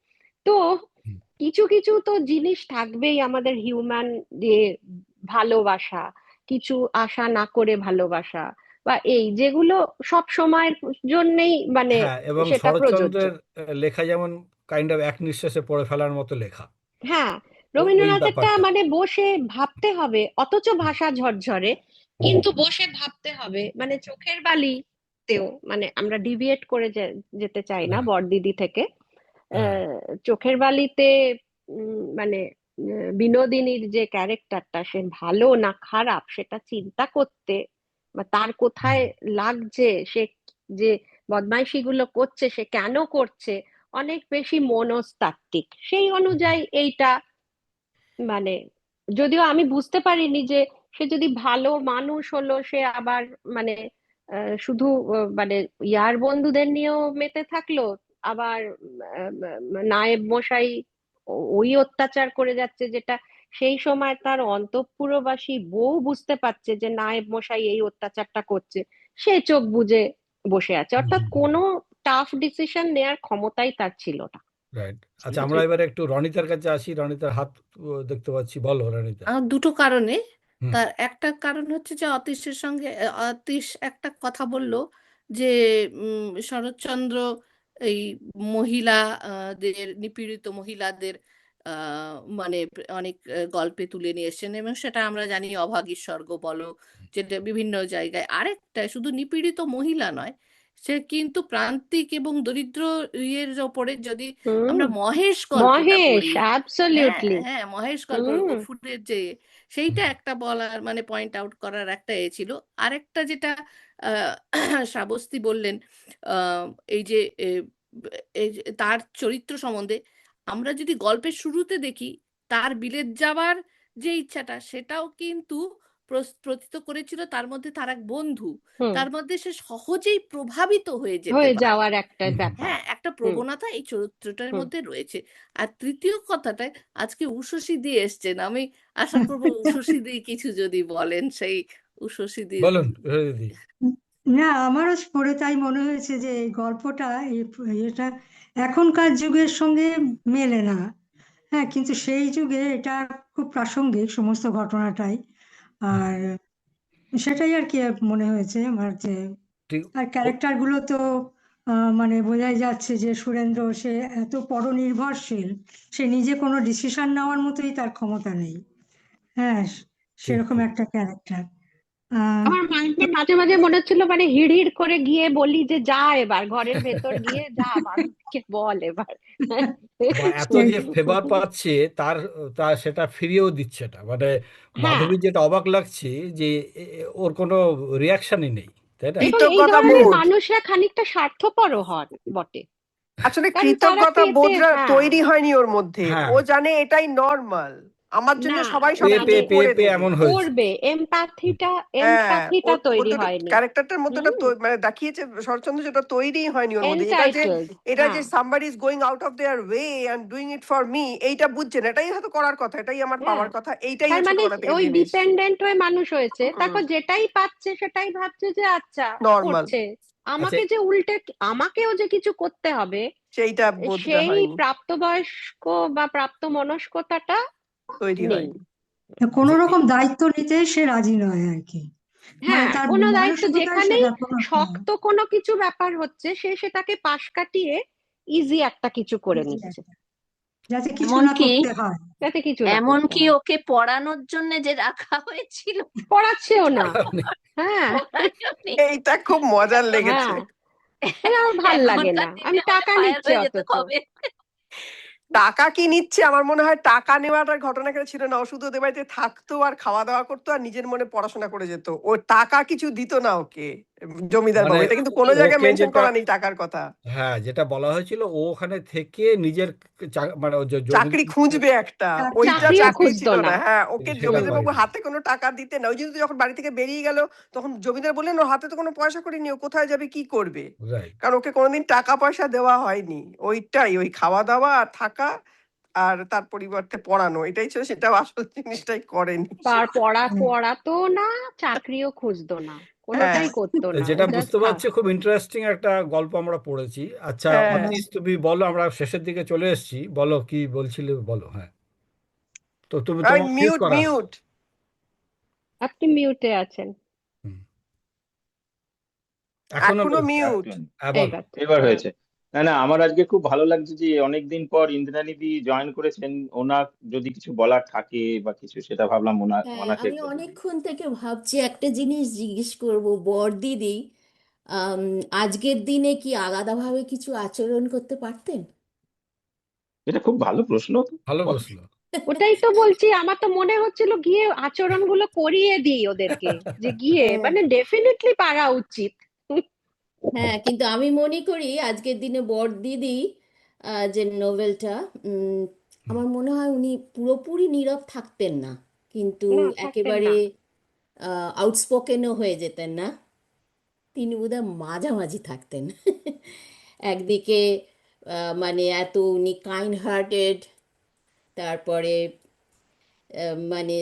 তো কিছু কিছু তো জিনিস থাকবেই আমাদের হিউম্যান, যে ভালোবাসা, কিছু আশা না করে ভালোবাসা, বা এই যেগুলো সব সময়ের জন্যেই মানে হ্যাঁ, এবং সেটা প্রযোজ্য। শরৎচন্দ্রের লেখা যেমন কাইন্ড অফ এক নিঃশ্বাসে পড়ে ফেলার মতো লেখা। হ্যাঁ, ওই রবীন্দ্রনাথেরটা ব্যাপারটা। মানে বসে ভাবতে হবে, অথচ ভাষা ঝরঝরে, কিন্তু বসে ভাবতে হবে। মানে চোখের বালিতেও, মানে আমরা ডিভিয়েট করে যেতে চাই না হ্যাঁ, বড়দিদি থেকে। হ্যাঁ, চোখের বালিতে মানে বিনোদিনীর যে ক্যারেক্টারটা, সে ভালো না খারাপ সেটা চিন্তা করতে, বা তার কোথায় হুম, লাগছে, সে যে বদমাইশি গুলো করছে সে কেন করছে, অনেক বেশি মনস্তাত্ত্বিক। সেই অনুযায়ী এইটা, মানে যদিও আমি বুঝতে পারিনি যে সে যদি ভালো মানুষ হলো, সে আবার মানে শুধু মানে ইয়ার বন্ধুদের নিয়েও মেতে থাকলো, আবার নায়েব মশাই ওই অত্যাচার করে যাচ্ছে, যেটা সেই সময় তার অন্তঃপুরবাসী বউ বুঝতে পারছে যে নায়েব মশাই এই অত্যাচারটা করছে, সে চোখ বুজে বসে আছে। অর্থাৎ কোনো টাফ ডিসিশন নেয়ার ক্ষমতাই তার ছিল না। রাইট। আচ্ছা, আমরা এবারে একটু রনিতার কাছে আসি। রনিতার হাত দেখতে পাচ্ছি, বলো রনিতা। দুটো কারণে। হুম, তার একটা কারণ হচ্ছে যে অতীশের সঙ্গে অতীশ একটা কথা বলল যে শরৎচন্দ্র এই মহিলা দের নিপীড়িত মহিলাদের মানে অনেক গল্পে তুলে নিয়ে এসেছেন, এবং সেটা আমরা জানি অভাগীর স্বর্গ বলো, যেটা বিভিন্ন জায়গায়। আরেকটা, শুধু নিপীড়িত মহিলা নয়, সে কিন্তু প্রান্তিক এবং দরিদ্র ইয়ের ওপরে, যদি হুম, আমরা মহেশ গল্পটা মহেশ, পড়ি, হ্যাঁ অ্যাবসলিউটলি। হ্যাঁ, মহেশ গল্প, হুম, গফুরের যে, সেইটা একটা বলার মানে পয়েন্ট আউট করার একটা ছিল। আরেকটা যেটা আহ, শ্রাবস্তী বললেন, আহ, এই যে এই যে তার চরিত্র সম্বন্ধে, আমরা যদি গল্পের শুরুতে দেখি, তার বিলেত যাওয়ার যে ইচ্ছাটা, সেটাও কিন্তু প্রথিত করেছিল তার মধ্যে তার এক বন্ধু। হুম, তার মধ্যে সে সহজেই প্রভাবিত হয়ে যেতে হয়ে পারে। যাওয়ার একটা হুম, হুম, ব্যাপার। হ্যাঁ, একটা হুম, প্রবণতা এই চরিত্রটার হুম। মধ্যে রয়েছে। আর তৃতীয় কথাটায়, আজকে উষসী দিয়ে এসছেন, আমি আশা করবো উষসী দিয়ে কিছু যদি বলেন, সেই উষসী দির। বলুন দিদি। না, আমারও পড়ে তাই মনে হয়েছে যে এই গল্পটা এটা এখনকার যুগের সঙ্গে মেলে না। হ্যাঁ, কিন্তু সেই যুগে এটা খুব প্রাসঙ্গিক সমস্ত ঘটনাটাই। হুম, আর সেটাই আর কি মনে হয়েছে আমার যে, ঠিক। আর ক্যারেক্টারগুলো তো মানে বোঝাই যাচ্ছে যে সুরেন্দ্র সে এত পরনির্ভরশীল, সে নিজে কোনো ডিসিশন নেওয়ার মতোই তার ক্ষমতা নেই। হ্যাঁ, ঠিক, সেরকম ঠিক। একটা ক্যারেক্টার। আমার মাঝে মাঝে মাঝে মনে হচ্ছিল মানে হিড় হিড় করে গিয়ে বলি যে যা, এবার ঘরের ভেতর গিয়ে যা বান্ধবীকে বল এবার। বা এত যে সেই ফেভার পাচ্ছে, তার তার সেটা ফিরিয়েও দিচ্ছে না, মানে হ্যাঁ, মাধবীর যেটা অবাক লাগছে যে ওর কোনো রিয়াকশনই নেই, তাই না? এবং এই কৃতজ্ঞতা ধরনের বোধ, মানুষরা খানিকটা স্বার্থপরও হন বটে, আসলে কারণ তারা কৃতজ্ঞতা পেতে, বোধরা হ্যাঁ, তৈরি হয়নি ওর মধ্যে। হ্যাঁ, ও জানে এটাই নর্মাল, আমার জন্য না, সবাই পেয়ে সবকিছু মানে পেয়ে পেয়ে করে পেয়ে দেবে। এমন হয়েছে। করবে, এমপ্যাথিটা হ্যাঁ, এমপ্যাথিটা ওর তৈরি মধ্যে ওটা হয়নি। ক্যারেক্টারটার মধ্যে ওটা হুম, মানে দেখিয়েছে শরৎচন্দ্র, যেটা তৈরি হয়নি ওর মধ্যে। এন্টাইটেলড, এটা যে হ্যাঁ। Somebody is going out of their way and doing it for me, এইটা বুঝছে না। এটাই হয়তো করার কথা, এটাই আমার হ্যাঁ, পাওয়ার কথা, এইটাই ও তার মানে ছোটবেলা থেকে ওই জেনে এসছে। ডিপেন্ডেন্ট হয়ে মানুষ হয়েছে, তারপর যেটাই পাচ্ছে সেটাই ভাবছে যে আচ্ছা নর্মাল, করছে, আচ্ছা, আমাকে যে উল্টে আমাকেও যে কিছু করতে হবে, সেইটা বোধটা সেই হয়নি, প্রাপ্তবয়স্ক বা প্রাপ্ত মনস্কতাটা তৈরি নেই। হয়নি। কোনো আচ্ছা, রকম দায়িত্ব নিতে সে রাজি নয় আর কি। মানে হ্যাঁ, তার কোনো দায়িত্ব, মানসিকতাই যেখানেই সেটা কোনো। হ্যাঁ, শক্ত কোনো কিছু ব্যাপার হচ্ছে সে সেটাকে পাশ কাটিয়ে ইজি একটা কিছু করে easy নিচ্ছে, একটা, যাতে কিছু না এমনকি করতে হয়। যাতে কিছু না করতে এমনকি হয়। ওকে পড়ানোর জন্য যে রাখা হয়েছিল, পড়াচ্ছেও না। টাকাও নেই। হ্যাঁ, পড়ানোনি। এইটা খুব মজার লেগেছে। হ্যাঁ, এটা আমার ভাল লাগে না, এখনকার আমি দিনে হলে টাকা ফায়ার নিচ্ছি হয়ে যেত অথচ। কবে। টাকা কি নিচ্ছে? আমার মনে হয় টাকা নেওয়াটার ঘটনা এখানে ছিল না। ও শুধু ওদের বাড়িতে থাকতো আর খাওয়া-দাওয়া করতো আর নিজের মনে পড়াশোনা করে যেত। ও টাকা কিছু দিত না ওকে, জমিদার মানে বাবু। এটা কিন্তু কোনো জায়গায় ওকে মেনশন যেটা, করা নেই টাকার কথা। হ্যাঁ, যেটা বলা হয়েছিল, ও ওখানে থেকে নিজের মানে ও যে চাকরি জমিদার, খুঁজবে একটা, চাকরি ওইটা চাকরিও চাকরি খুঁজবে। খুঁজতো ছিল না। না। হ্যাঁ, ওকে সেটা জমিদার বাবু পাইনি। হাতে কোনো টাকা দিতেন না। ওই জন্য তো যখন বাড়ি থেকে বেরিয়ে গেল, তখন জমিদার বললেন ওর হাতে তো কোনো পয়সা কড়ি নেই, ও কোথায় যাবে, কি করবে? রাইট। কারণ ওকে কোনোদিন টাকা পয়সা দেওয়া হয়নি। ওইটাই, ওই খাওয়া-দাওয়া আর থাকা আর তার পরিবর্তে পড়ানো, এটাই ছিল। সেটাও আসল জিনিসটাই করেনি। তার হ্যাঁ, পড়াতো না, চাকরিও খুঁজতো না, হ্যাঁ, কোনোটাই করতো না, ও যেটা জাস্ট বুঝতে থাক। পারছি, খুব ইন্টারেস্টিং একটা গল্প আমরা পড়েছি। আচ্ছা, হ্যাঁ। অতীশ তুমি বলো, আমরা শেষের দিকে চলে এসেছি, বলো কি বলছিলে, বলো। হ্যাঁ, তো তুমি এই তোমার শেষ মিউট, করা। মিউট। আপনি মিউটে আছেন। হুম। এখনো এখনো বলছি। মিউট। একদম। হ্যাঁ, বলো। এবার এবার হয়েছে। না না, আমার আজকে খুব ভালো লাগছে যে অনেকদিন পর ইন্দ্রাণীদি জয়েন করেছেন। ওনার যদি কিছু বলার থাকে বা কিছু, সেটা ভাবলাম হ্যাঁ, ওনাকে আমি একবার বলি। অনেকক্ষণ থেকে ভাবছি একটা জিনিস জিজ্ঞেস করব বড়দিদি। আম, আজকের দিনে কি আলাদাভাবে কিছু আচরণ করতে পারতেন? এটা খুব ভালো প্রশ্ন তো। ভালো প্রশ্ন। ওটাই তো বলছি, আমার তো মনে হচ্ছিল গিয়ে আচরণগুলো করিয়ে দিই ওদেরকে, যে গিয়ে হ্যাঁ, মানে ডেফিনেটলি পারা উচিত। হ্যাঁ, কিন্তু আমি মনে করি আজকের দিনে বড়দিদি যে নোবেলটা, উম, আমার মনে হয় উনি পুরোপুরি নীরব থাকতেন না, কিন্তু না, থাকতেন একেবারে না। আউটস্পোকেনও হয়ে যেতেন না। তিনি বোধহয় মাঝামাঝি থাকতেন। একদিকে মানে এত উনি কাইন্ড হার্টেড, তারপরে মানে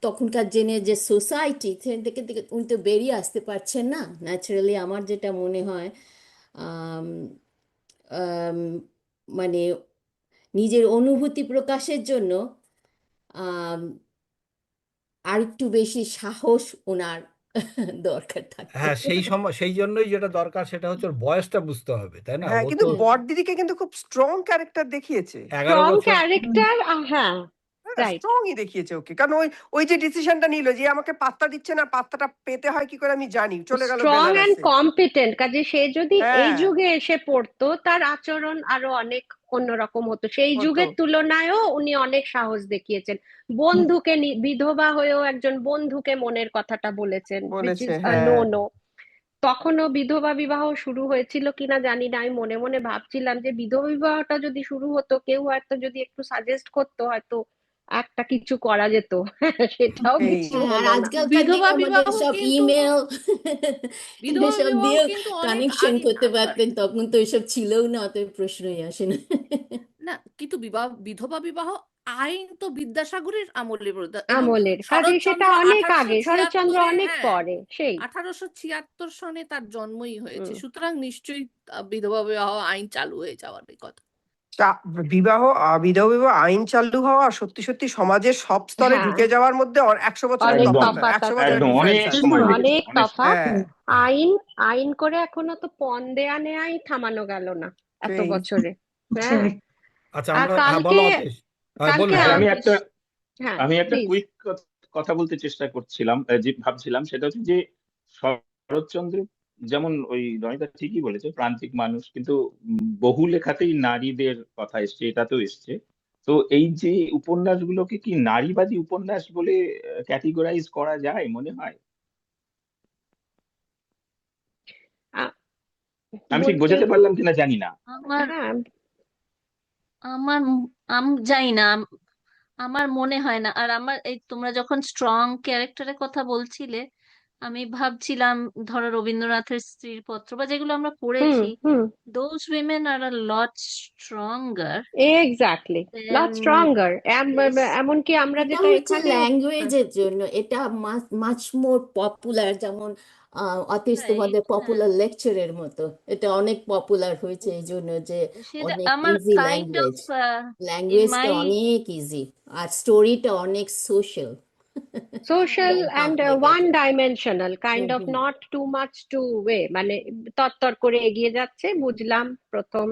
তখনকার জেনে যে সোসাইটি থেকে থেকে উনি তো বেরিয়ে আসতে পারছেন না ন্যাচারালি, আমার যেটা মনে হয়। আম, আম, মানে নিজের অনুভূতি প্রকাশের জন্য আম, আরেকটু বেশি সাহস ওনার দরকার থাকতো। হ্যাঁ, সেই সময় সেই জন্যই যেটা দরকার সেটা হচ্ছে ওর বয়সটা বুঝতে হবে, তাই না? হ্যাঁ, ও কিন্তু তো হ্যাঁ, বড় দিদিকে কিন্তু খুব স্ট্রং ক্যারেক্টার দেখিয়েছে। 11 স্ট্রং বছর। ক্যারেক্টার, হ্যাঁ, হ্যাঁ, রাইট। স্ট্রংই দেখিয়েছে ওকে, কারণ ওই ওই যে ডিসিশনটা নিল যে আমাকে পাত্তা দিচ্ছে না, পাত্তাটা পেতে হয় কি করে আমি জানি, চলে গেল স্ট্রং অ্যান্ড বেনারসে। কম্পিটেন্ট, কাজে সে যদি এই হ্যাঁ, যুগে এসে পড়তো তার আচরণ আরো অনেক অন্যরকম হতো। সেই হতো, যুগের তুলনায়ও উনি অনেক সাহস দেখিয়েছেন। বন্ধুকে বিধবা হয়েও একজন বন্ধুকে মনের কথাটা বলেছেন, উইচ বলেছে। ইজ হ্যাঁ, নো নো। তখনও বিধবা বিবাহ শুরু হয়েছিল কিনা জানি না, আমি মনে মনে ভাবছিলাম যে বিধবা বিবাহটা যদি শুরু হতো, কেউ হয়তো যদি একটু সাজেস্ট করতো, হয়তো একটা কিছু করা যেত। সেটাও এই কিছু হ্যাঁ, আর হলো না। আজকালকার দিনে বিধবা আমাদের বিবাহ সব কিন্তু ইমেল বিধবা এসব বিবাহ দিয়ে কিন্তু অনেক কানেকশন আগে, করতে সরি, পারতেন, তখন তো এসব ছিলও না, অতএব প্রশ্নই আসে না। না, কিন্তু বিধবা বিবাহ আইন তো বিদ্যাসাগরের আমলে এবং আমলের কাজে সেটা শরৎচন্দ্র অনেক আঠারোশো আগে, শরৎচন্দ্র ছিয়াত্তরে অনেক হ্যাঁ, পরে সেই। 1876 সনে তার জন্মই হয়েছে, উম, সুতরাং নিশ্চয়ই বিধবা বিবাহ আইন চালু হয়ে যাওয়ার কথা। চা- বিবাহ বিধবা বিবাহ আইন চালু হওয়া আর সত্যি সত্যি সমাজের সব স্তরে হ্যাঁ, ঢুকে যাওয়ার মধ্যে 100 বছরের অনেক একদম, তফাৎ, তফাৎ 100 আছে। বছরের একদম ডিফারেন্স অনেক আছে। সময় লেগেছে, অনেক অনেক সময়। তফাৎ। হ্যাঁ, আইন আইন করে এখনো তো পণ দেয়া নেয়াই থামানো গেল না এত সেই। বছরে। হ্যাঁ। সেই আচ্ছা, আর আমরা, হ্যাঁ কালকে বলো অতীশ। হ্যাঁ, কালকে বলুন আর বলুন। আমি আম- একটা হ্যাঁ, আমি একটা প্লিজ। কুইক কথা বলতে চেষ্টা করছিলাম, যে ভাবছিলাম সেটা হচ্ছে যে শরৎচন্দ্র যেমন, ওই রনিতা ঠিকই বলেছে, প্রান্তিক মানুষ, কিন্তু বহু লেখাতেই নারীদের কথা এসছে, এটাতেও এসছে। তো এই যে উপন্যাসগুলোকে কি নারীবাদী উপন্যাস বলে ক্যাটেগরাইজ করা যায় মনে হয়? আ- আমি ঠিক বলতে বোঝাতে পারলাম কিনা জানি না। আমার হ্যাঁ, আমার জানি না, আমার মনে হয় না। আর আমার এই তোমরা যখন স্ট্রং ক্যারেক্টারের কথা বলছিলে, আমি ভাবছিলাম ধরো রবীন্দ্রনাথের স্ত্রীর পত্র বা যেগুলো আমরা হুম পড়েছি, হুম, those women are a lot stronger exactly, lot than stronger. this. এমনকি আমরা এটা যেটা হচ্ছে এখানে, হ্যাঁ, ল্যাঙ্গুয়েজের জন্য, এটা মাচ মোর পপুলার, যেমন অতীশ তোমাদের Right, হ্যাঁ। পপুলার লেকচারের মতো এটা অনেক পপুলার হয়েছে এই জন্য যে সেটা অনেক আমার easy kind of language, in ল্যাঙ্গুয়েজটা মাই অনেক ইজি, আর স্টোরিটা অনেক সোশ্যাল। সোশ্যাল হ্যাঁ অ্যান্ড ভাবলে ওয়ান কথা। Dimensional, kind hmm of hmm. Not too much two way, মানে তরতর করে এগিয়ে যাচ্ছে, বুঝলাম প্রথম,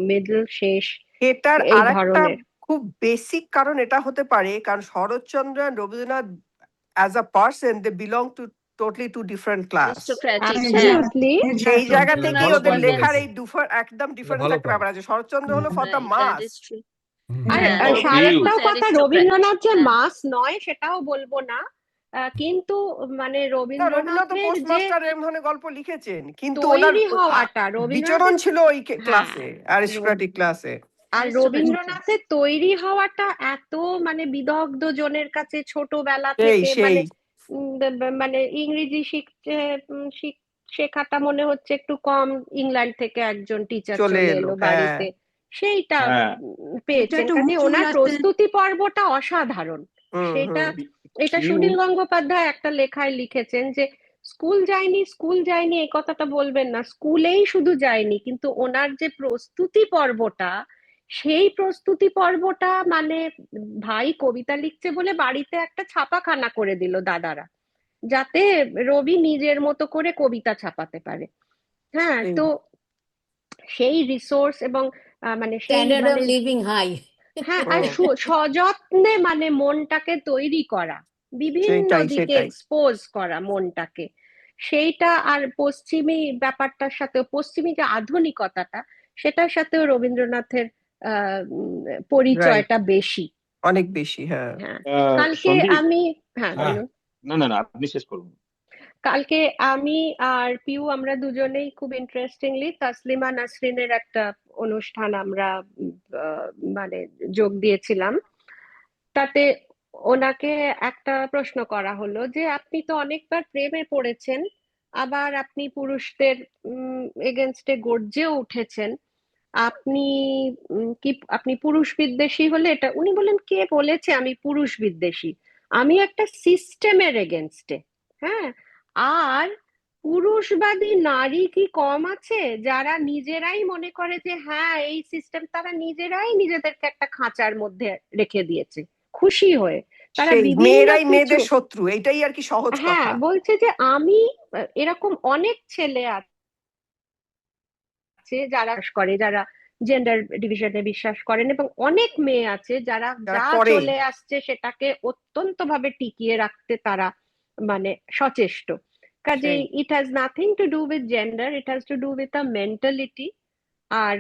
মিডল, শেষ, এটার এই আরেকটা ধরনের। খুব বেসিক কারণ এটা হতে পারে, কারণ Saratchandra and Rabindranath as a person they belong to totally two different class. Aristocratic, হ্যাঁ। অ্যাবসলিউটলি। সেই এক্স্যাক্টলি জায়গা এটা থেকেই ভালো ওদের পয়েন্ট লেখার বলেছে। এই একদম এটা ডিফারেন্স ভালো একটা পয়েন্ট। ব্যাপার আছে। শরৎচন্দ্র হলো for the right, that mass. Is true. আর হ্যাঁ, Oh, আর রবীন্দ্রনাথ huge. একটাও was কথা, aristocratic, রবীন্দ্রনাথ যে হ্যাঁ। মাস নয় সেটাও বলবো না, কিন্তু মানে না, রবীন্দ্রনাথ রবীন্দ্রনাথের যে পোস্টমাস্টার এরকম ধরনের গল্প লিখেছেন, কিন্তু ওনার তৈরি হওয়াটা, বিচরণ রবীন্দ্রনাথের, ছিল ওই হ্যাঁ, ক্লাসে, অ্যারিস্টোক্রেটিক ক্লাসে। আর অ্যারিস্টোক্র্যাটিক ক্লাস। রবীন্দ্রনাথের তৈরি হওয়াটা এত মানে বিদগ্ধ জনের কাছে ছোটবেলা সেই থেকে, সেই মানে মানে ইংরেজি শিখছে, শেখাটা মনে হচ্ছে একটু কম, ইংল্যান্ড থেকে একজন টিচার চলে চলে এলো। এলো হ্যাঁ, বাড়িতে, সেইটা হ্যাঁ। এটা পেয়েছেন। একটা কাজে উঁচু ওনার জাতের। প্রস্তুতি পর্বটা অসাধারণ। হুম সেটা, হুম। এটা কি সুনীল গঙ্গোপাধ্যায় একটা লেখায় লিখেছেন যে স্কুল যায়নি, স্কুল যায়নি এই কথাটা বলবেন না, স্কুলেই শুধু যায়নি, কিন্তু ওনার যে প্রস্তুতি পর্বটা, সেই প্রস্তুতি পর্বটা মানে, ভাই কবিতা লিখছে বলে বাড়িতে একটা ছাপাখানা করে দিল দাদারা, যাতে রবি নিজের মতো করে কবিতা ছাপাতে পারে। হ্যাঁ, সেই। তো সেই রিসোর্স এবং মানে সেই স্ট্যান্ডার্ড অফ মানে লিভিং হাই। হ্যাঁ, আর সযত্নে মানে মনটাকে তৈরি করা, বিভিন্ন সেটাই দিকে সেটাই এক্সপোজ করা মনটাকে, সেইটা। আর পশ্চিমী ব্যাপারটার সাথে, পশ্চিমী যে আধুনিকতাটা, সেটার সাথেও রবীন্দ্রনাথের রাইট, পরিচয়টা বেশি। অনেক বেশি, হ্যাঁ। হ্যাঁ, কালকে সন্দীপ, আমি, হ্যাঁ হ্যাঁ বলুন। না আপনি শেষ করুন। কালকে আমি আর পিউ আমরা দুজনেই খুব ইন্টারেস্টিংলি তাসলিমা নাসরিনের একটা অনুষ্ঠান আমরা আহ, মানে যোগ দিয়েছিলাম। তাতে ওনাকে একটা প্রশ্ন করা হলো যে আপনি তো অনেকবার প্রেমে পড়েছেন, আবার আপনি পুরুষদের এগেনস্টে গর্জেও উঠেছেন, আপনি কি আপনি পুরুষ বিদ্বেষী হলে এটা? উনি বলেন, কে বলেছে আমি পুরুষ বিদ্বেষী? আমি একটা সিস্টেমের এগেনস্টে। হ্যাঁ, আর পুরুষবাদী নারী কি কম আছে, যারা নিজেরাই মনে করে যে হ্যাঁ এই সিস্টেম, তারা নিজেরাই নিজেদেরকে একটা খাঁচার মধ্যে রেখে দিয়েছে খুশি হয়ে, তারা সেই বিভিন্ন মেয়েরাই কিছু, মেয়েদের শত্রু, এটাই আর কি সহজ হ্যাঁ কথা। বলছে যে আমি এরকম অনেক ছেলে আছে যারা করে, যারা জেন্ডার ডিভিশনে বিশ্বাস করেন, এবং অনেক মেয়ে আছে যারা যারা যা করে, চলে আসছে সেটাকে অত্যন্ত ভাবে টিকিয়ে রাখতে তারা মানে সচেষ্ট। কাজেই সেই it has nothing to do with gender, it has to do with a mentality. আর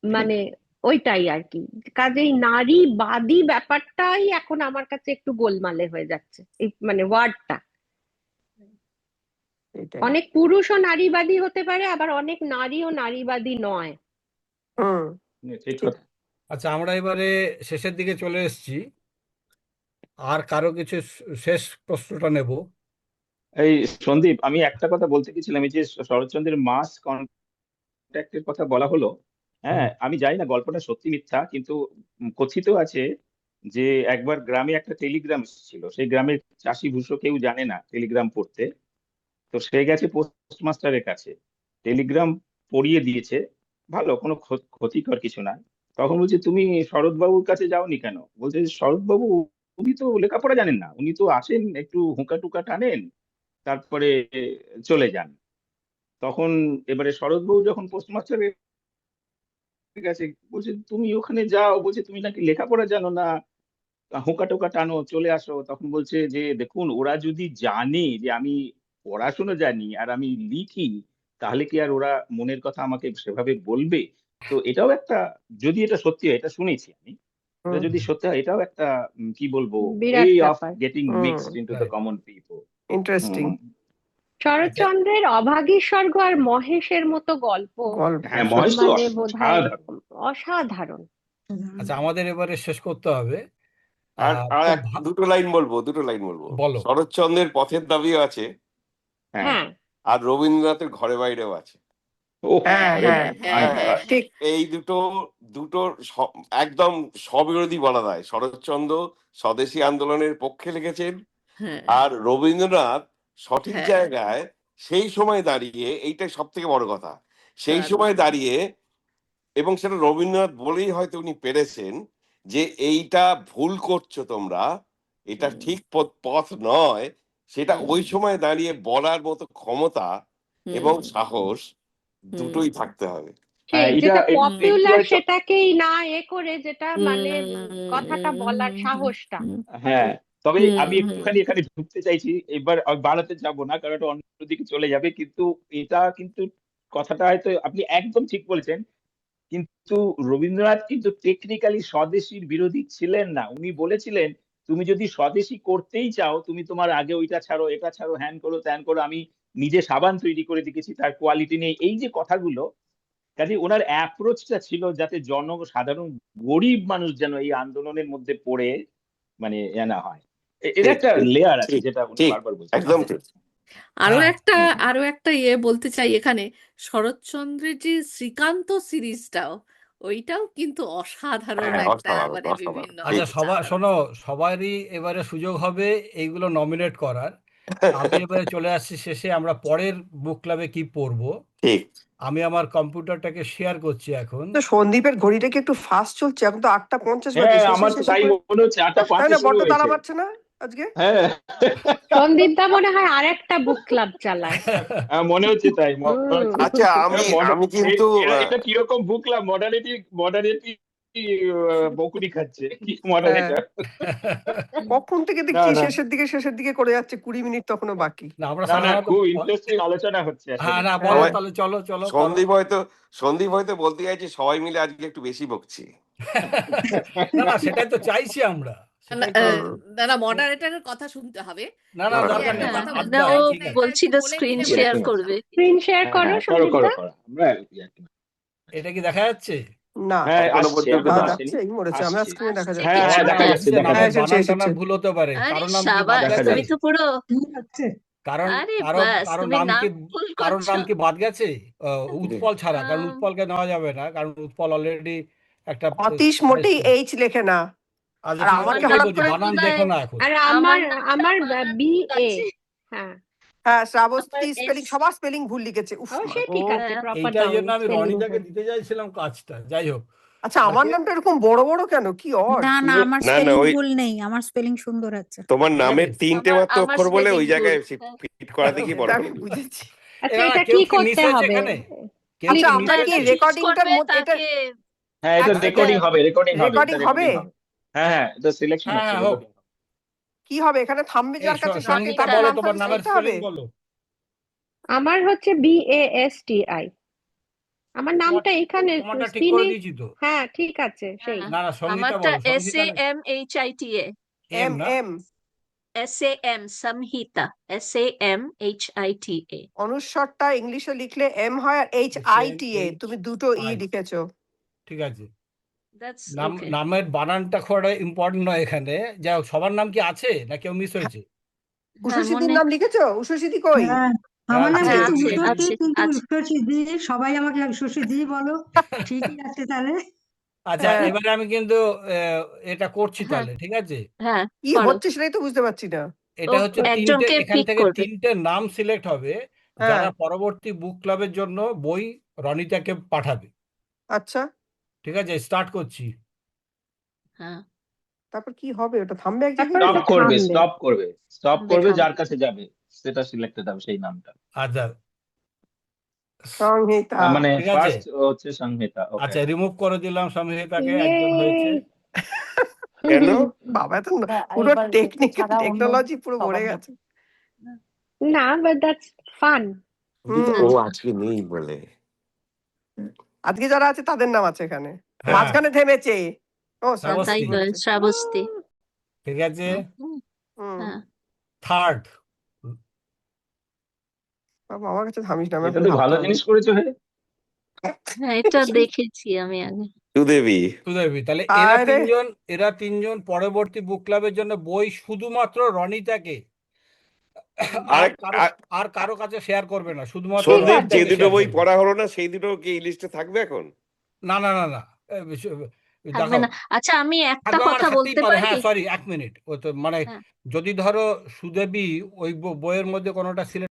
ঠিক। মানে ওইটাই আর কি। কাজেই নারীবাদী ব্যাপারটাই এখন আমার কাছে একটু গোলমালে হয়ে যাচ্ছে, এই মানে ওয়ার্ডটা। এটাই। অনেক পুরুষও নারীবাদী হতে পারে, আবার অনেক নারীও নারীবাদী নয়। হুম, ঠিক ঠিক। কথা। আচ্ছা, আমরা এবারে শেষের দিকে চলে এসেছি। আর কারো কিছু শেষ প্রশ্নটা নেব। এই সন্দীপ, আমি একটা কথা বলতে গেছিলাম, এই যে শরৎচন্দ্রের মাস কন্ট্যাক্টের কথা বলা হলো, হ্যাঁ আমি জানি না গল্পটা সত্যি মিথ্যা, কিন্তু কথিত আছে যে একবার গ্রামে একটা টেলিগ্রাম ছিল, সেই গ্রামের চাষি ভুষো কেউ জানে না টেলিগ্রাম পড়তে, তো সে গেছে পোস্টমাস্টারের কাছে, টেলিগ্রাম পড়িয়ে দিয়েছে, ভালো, কোনো ক্ষতিকর কিছু না। তখন বলছে, তুমি শরৎবাবুর কাছে যাওনি কেন? বলছে, শরৎবাবু উনি তো লেখাপড়া জানেন না, উনি তো আসেন একটু হুঁকা টুকা টানেন, তারপরে চলে যান। তখন এবারে শরৎবাবু যখন পোস্টমাস্টারের কাছে, বলছে তুমি ওখানে যাও, বলছে তুমি নাকি লেখাপড়া জানো না, হুঁকা টোকা টানো, চলে আসো। তখন বলছে যে দেখুন, ওরা যদি জানে যে আমি পড়াশোনা জানি আর আমি লিখি, তাহলে কি আর ওরা মনের কথা আমাকে সেভাবে বলবে? তো এটাও একটা, যদি এটা সত্যি হয়, এটা শুনেছি আমি, এটা হুম, যদি সত্যি হয়, এটাও একটা কি বলবো, বিরাট ওয়ে অফ ব্যাপার। Getting hmm, mixed into the right. Common people. Interesting আচ্ছা, শরৎচন্দ্রের অভাগীর স্বর্গ আর মহেশের মতো গল্প গল্প, হ্যাঁ, মহেশ সত্যি। তো মানে বোধহয় অসাধারণ। অসাধারণ। আচ্ছা, আমাদের এবারে শেষ করতে হবে। আর আর খুব দুটো লাইন বলবো, দুটো লাইন বলবো। বলো। শরৎচন্দ্রের পথের দাবিও আছে, হ্যাঁ, হ্যাঁ, আর রবীন্দ্রনাথের ঘরে বাইরেও আছে। ও, হ্যাঁ আরে হ্যাঁ হ্যাঁ হ্যাঁ, হ্যাঁ ঠিক। এই দুটো দুটো একদম স্ববিরোধী বলা যায়। শরৎচন্দ্র স্বদেশী আন্দোলনের পক্ষে লিখেছেন, হ্যাঁ আর রবীন্দ্রনাথ সঠিক হ্যাঁ, জায়গায় সেই সময় দাঁড়িয়ে, এইটাই সব থেকে বড় কথা, সেই দারুণ। সময় দাঁড়িয়ে, এবং সেটা রবীন্দ্রনাথ বলেই হয়তো উনি পেরেছেন যে এইটা ভুল করছো তোমরা, এটা হুম ঠিক পথ নয়, সেটা হুম ওই সময় দাঁড়িয়ে বলার মতো ক্ষমতা এবং হুম সাহস হুম দুটোই থাকতে হবে। সেই এটা যেটা একটু পপুলার হয়তো, সেটাকেই না করে, যেটা মানে কথাটা বলার হুম সাহসটা। হ্যাঁ, তবে আমি হুম একটুখানি এখানে ঢুকতে চাইছি, এবার আমি বাড়াতে যাবো না, কারণ এটা অন্যদিকে চলে যাবে, কিন্তু এটা কিন্তু কথাটা হয়তো আপনি একদম ঠিক বলেছেন, কিন্তু রবীন্দ্রনাথ কিন্তু টেকনিক্যালি স্বদেশীর বিরোধী ছিলেন না। উনি বলেছিলেন, তুমি যদি স্বদেশী করতেই চাও, তুমি তোমার আগে ওইটা ছাড়ো, এটা ছাড়ো, হ্যান করো, ত্যান করো, আমি নিজে সাবান তৈরি করে দেখেছি, তার কোয়ালিটি নেই, এই যে কথাগুলো। কাজে ওনার অ্যাপ্রোচটা ছিল যাতে সাধারণ গরিব মানুষ যেন এই আন্দোলনের মধ্যে পড়ে মানে না হয়। এর ঠিক একটা ঠিক লেয়ার আছে ঠিক যেটা উনি ঠিক, বারবার বলছেন। একদম আচ্ছা, ঠিক। আরো হ্যাঁ একটা হুম, আরো একটা বলতে চাই এখানে, শরৎচন্দ্রের যে শ্রীকান্ত সিরিজটাও, ওইটাও কিন্তু অসাধারণ হ্যাঁ, একটা, অসাধারণ মানে অসাধারণ, বিভিন্ন ঠিক। আচ্ছা, সবার চাল। শোনো, সবারই এবারে সুযোগ হবে এইগুলো নমিনেট করার। আমি এবারে চলে আসছি শেষে, আমরা পরের বুক ক্লাবে কি পড়বো। ঠিক। আমি আমার কম্পিউটারটাকে শেয়ার করছি এখন। তো সন্দীপের ঘড়িটা কি একটু ফাস্ট চলছে? এখন তো 8:50 বাজে, হ্যাঁ, শেষে আমার তো শেষে তাই করে। মনে হচ্ছে, 8টা তাই 5-এ না? শুরু বড্ড হয়েছে। তাড়া মারছে না? আজকে? হ্যাঁ সন্দীপ দা মনে হয় আর একটা বুক ক্লাব চালায়। মনে হচ্ছে তাই আচ্ছা আমি কিন্তু এটা কিরকম বুকলাম মডারেটি বকুনি খাচ্ছে কি হ্যাঁ, মডারেটর। কখন থেকে না দেখছি না শেষের দিকে করে যাচ্ছে, 20 মিনিট তখনও বাকি। না আমরা না না সাধারণত খুব ইন্টারেস্টিং আলোচনা হচ্ছে হ্যাঁ আসলে। না বলো হ্যাঁ, তাহলে, চলো চলো করো। সন্দীপ হয়তো বলতে চাইছে সবাই মিলে আজকে একটু বেশি বকছি। না না সেটাই তো চাইছি আমরা, সেটাই হুম। না না মডারেটরের কথা শুনতে হবে। না না না, না, আমি দরকার একটা নেই, হ্যাঁ, কথা আড্ডা বলতে না ও চাইছি, ঠিক আছে। এটা বলছিল একটু বলে স্ক্রিন দিলে শেয়ার ভালো হতো। করবে। স্ক্রিন শেয়ার করো করো সন্দীপ করো দা। করো আমরা এটা কি দেখা যাচ্ছে? না, হ্যাঁ এখনো আসছে পর্যন্ত এখনো না। আসেনি, যাচ্ছে, এই মরেছে, আমার আসছে। স্ক্রিনে দেখা আসছে যাচ্ছে। হ্যাঁ কিছু দেখা ও যাচ্ছে আসছে, দেখা মানে হ্যাঁ, যাচ্ছে এসেছে বানান এসেছে। টানান ভুল হতে পারে। আরে কারোর নাম কি বাদ সাবাস, দেখা গেছে? তুমি যাচ্ছে। তো পুরো, ঠিক আছে। কারণ আরে কারো বাস, কারো তুমি নাম নাম কি ভুল কারোর করছো। নাম কি বাদ গেছে? উৎপল ছাড়া, কারণ উৎপলকে নেওয়া যাবে না, কারণ উৎপল অলরেডি একটা অতীশ মোটেই এইচ লেখে না, আচ্ছা আর ঠিক আছে, আমাকে ওইটাই হঠাৎ বলছি, করে বানান মনে দেখো হয় না এখন। আর আমার আমার নামটা আমার বানান বি ভুল এ। আছে। হ্যাঁ, হ্যাঁ, আমার শ্রাবস্তী এস, স্পেলিং, সবার স্পেলিং ভুল লিখেছে, উফ ও মা সে গো। ঠিক আছে, হ্যাঁ, প্রপার এইটার নাউন জন্য আমি স্পেলিং রনিদাকে ভুল। দিতে চাইছিলাম কাজটা, যাই হোক। আচ্ছা, আমার আজকে নামটা এরকম বড় বড় কেন, কি অড? না না, আমার না স্পেলিং ওই ভুল নেই, আমার স্পেলিং সুন্দর আছে। তোমার ঠিক নামের আছে। 3টে আমার মাত্র আমার অক্ষর বলে স্পেলিং ওই ভুল। জায়গায় হ্যাঁ, ফিট করা দেখি বড় সেটা আমি করে দিল। বুঝেছি। আচ্ছা, না এটা কেউ কি কি মিস করতে হয়েছে হবে? এখানে? কেউ আচ্ছা, কি মিস আমরা ক্লিপটা কি হয়েছে? চুজ রেকর্ডিংটার করবে মধ্যে এটা তাকে। হ্যাঁ এটা এটা রেকর্ডিং হবে, রেকর্ডিং হবে, এটা রেকর্ডিং হবে? রেকর্ডিং হবে। হ্যাঁ এটা সিলেকশন হ্যাঁ হচ্ছে, হ্যাঁ হোক। রেকর্ডিং হবে। কি হবে এখানে, থামবে এই যার কাছে যাকে, সঙ্গীতা এটা তারপর বলো, নাম তোমার সাজেস্ট নামের করতে হবে? স্পেলিং বলো। আমার হচ্ছে BASTI। আমার নামটা এখানে তোমারটা ঠিক করে স্ক্রিনে। দিয়েছি তো। হ্যাঁ ঠিক আছে সেই। হ্যাঁ, না না সঙ্গীতা আমারটা বলো, সঙ্গীতা SAMHITA। এম না? এম। SAM সংহিতা, SAMHITA। অনুস্বরটা ইংলিশে লিখলে এম হয়, আর HITA SAMHI তুমি দুটো ই লিখেছো। ঠিক আছে। দ্যাটস নাম ওকে। নামের বানানটা খুব ইম্পর্টেন্ট নয় এখানে। যাই হোক, সবার নাম কি আছে না কেউ মিস হয়েছে? হ্যাঁ, উষসীদির মনে, নাম লিখেছো? উষসীদি কই? হ্যাঁ, হ্যাঁ আমার নাম আছে? হ্যাঁ কিন্তু আছে উষসী, আছে কিন্তু আছে। উষসী সবাই আমাকে উষসী বলো। ঠিকই আছে তাহলে। আচ্ছা হ্যাঁ, এবারে আমি কিন্তু আহ, এটা করছি হ্যাঁ তাহলে, ঠিক আছে। হ্যাঁ, কি করো। হচ্ছে সেটাই তো বুঝতে পারছি না। ও এটা হচ্ছে তিনটে, একজনকে এখান পিক থেকে করবে। তিনটে নাম সিলেক্ট হবে হ্যাঁ, যারা পরবর্তী বুক ক্লাবের জন্য বই রনিতাকে পাঠাবে। আচ্ছা, ঠিক আছে, স্টার্ট করছি। হ্যাঁ, তারপর কি হবে, ওটা থামবে এক তারপর জায়গায়? এটা স্টপ করবে, থামবে। স্টপ করবে, স্টপ থামবে করবে, যার থামবে। কাছে যাবে সেটা সিলেক্টেড হবে সেই নামটা। আচ্ছা সংহিতা। মানে ঠিক আছে। ফার্স্ট হচ্ছে সংহিতা। ওকে আচ্ছা রিমুভ করে দিলাম সমীহিতাকে, ইয়ে। একজন হয়েছে। কেন? বাবা, তো না, পুরো এবার একে টেকনিক, ছাড়া অন্য টেকনোলজি পুরো ভরে সবার নাম। গেছে। না, বাট দ্যাটস ফান। কিন্তু হুম, ও আজকে নেই বলে। আজকে যারা আছে তাদের নাম আছে এখানে, হ্যাঁ মাঝখানে থেমেছে। ও, তাই শ্রাবস্তী শ্রাবস্তী, বলে বলেছে। শ্রাবস্তী। ঠিক আছে। হুম, হ্যাঁ, থার্ড, বাবা আমার কাছে থামিস না, আমার এটা একটু তো ভাবতে ভালো হবে। জিনিস করেছো হে। হ্যাঁ এটা দেখেছি আমি আগে। সুদেবী। সুদেবী। তাহলে আরে, এরা তিনজন পরবর্তী বুক ক্লাবের জন্য বই শুধুমাত্র রনিতাকে আর আরেক কারো আর কারো কাছে শেয়ার করবে না, শুধুমাত্র ঠিক সন্দীপ, যে আছে। রনিতাকে দুটো শেয়ার বই করবে। পড়া হলো না সেই দুটো কি এই লিস্টে থাকবে এখন? না না না না, থাকবে দেখো না। আচ্ছা আমি একটা থাকবে, মানে কথা থাকতেই বলতে পারে। পারি। হ্যাঁ সরি, 1 মিনিট, ও তো মানে হ্যাঁ, যদি ধরো সুদেবী ওই বইয়ের মধ্যে কোনোটা সিলেক্ট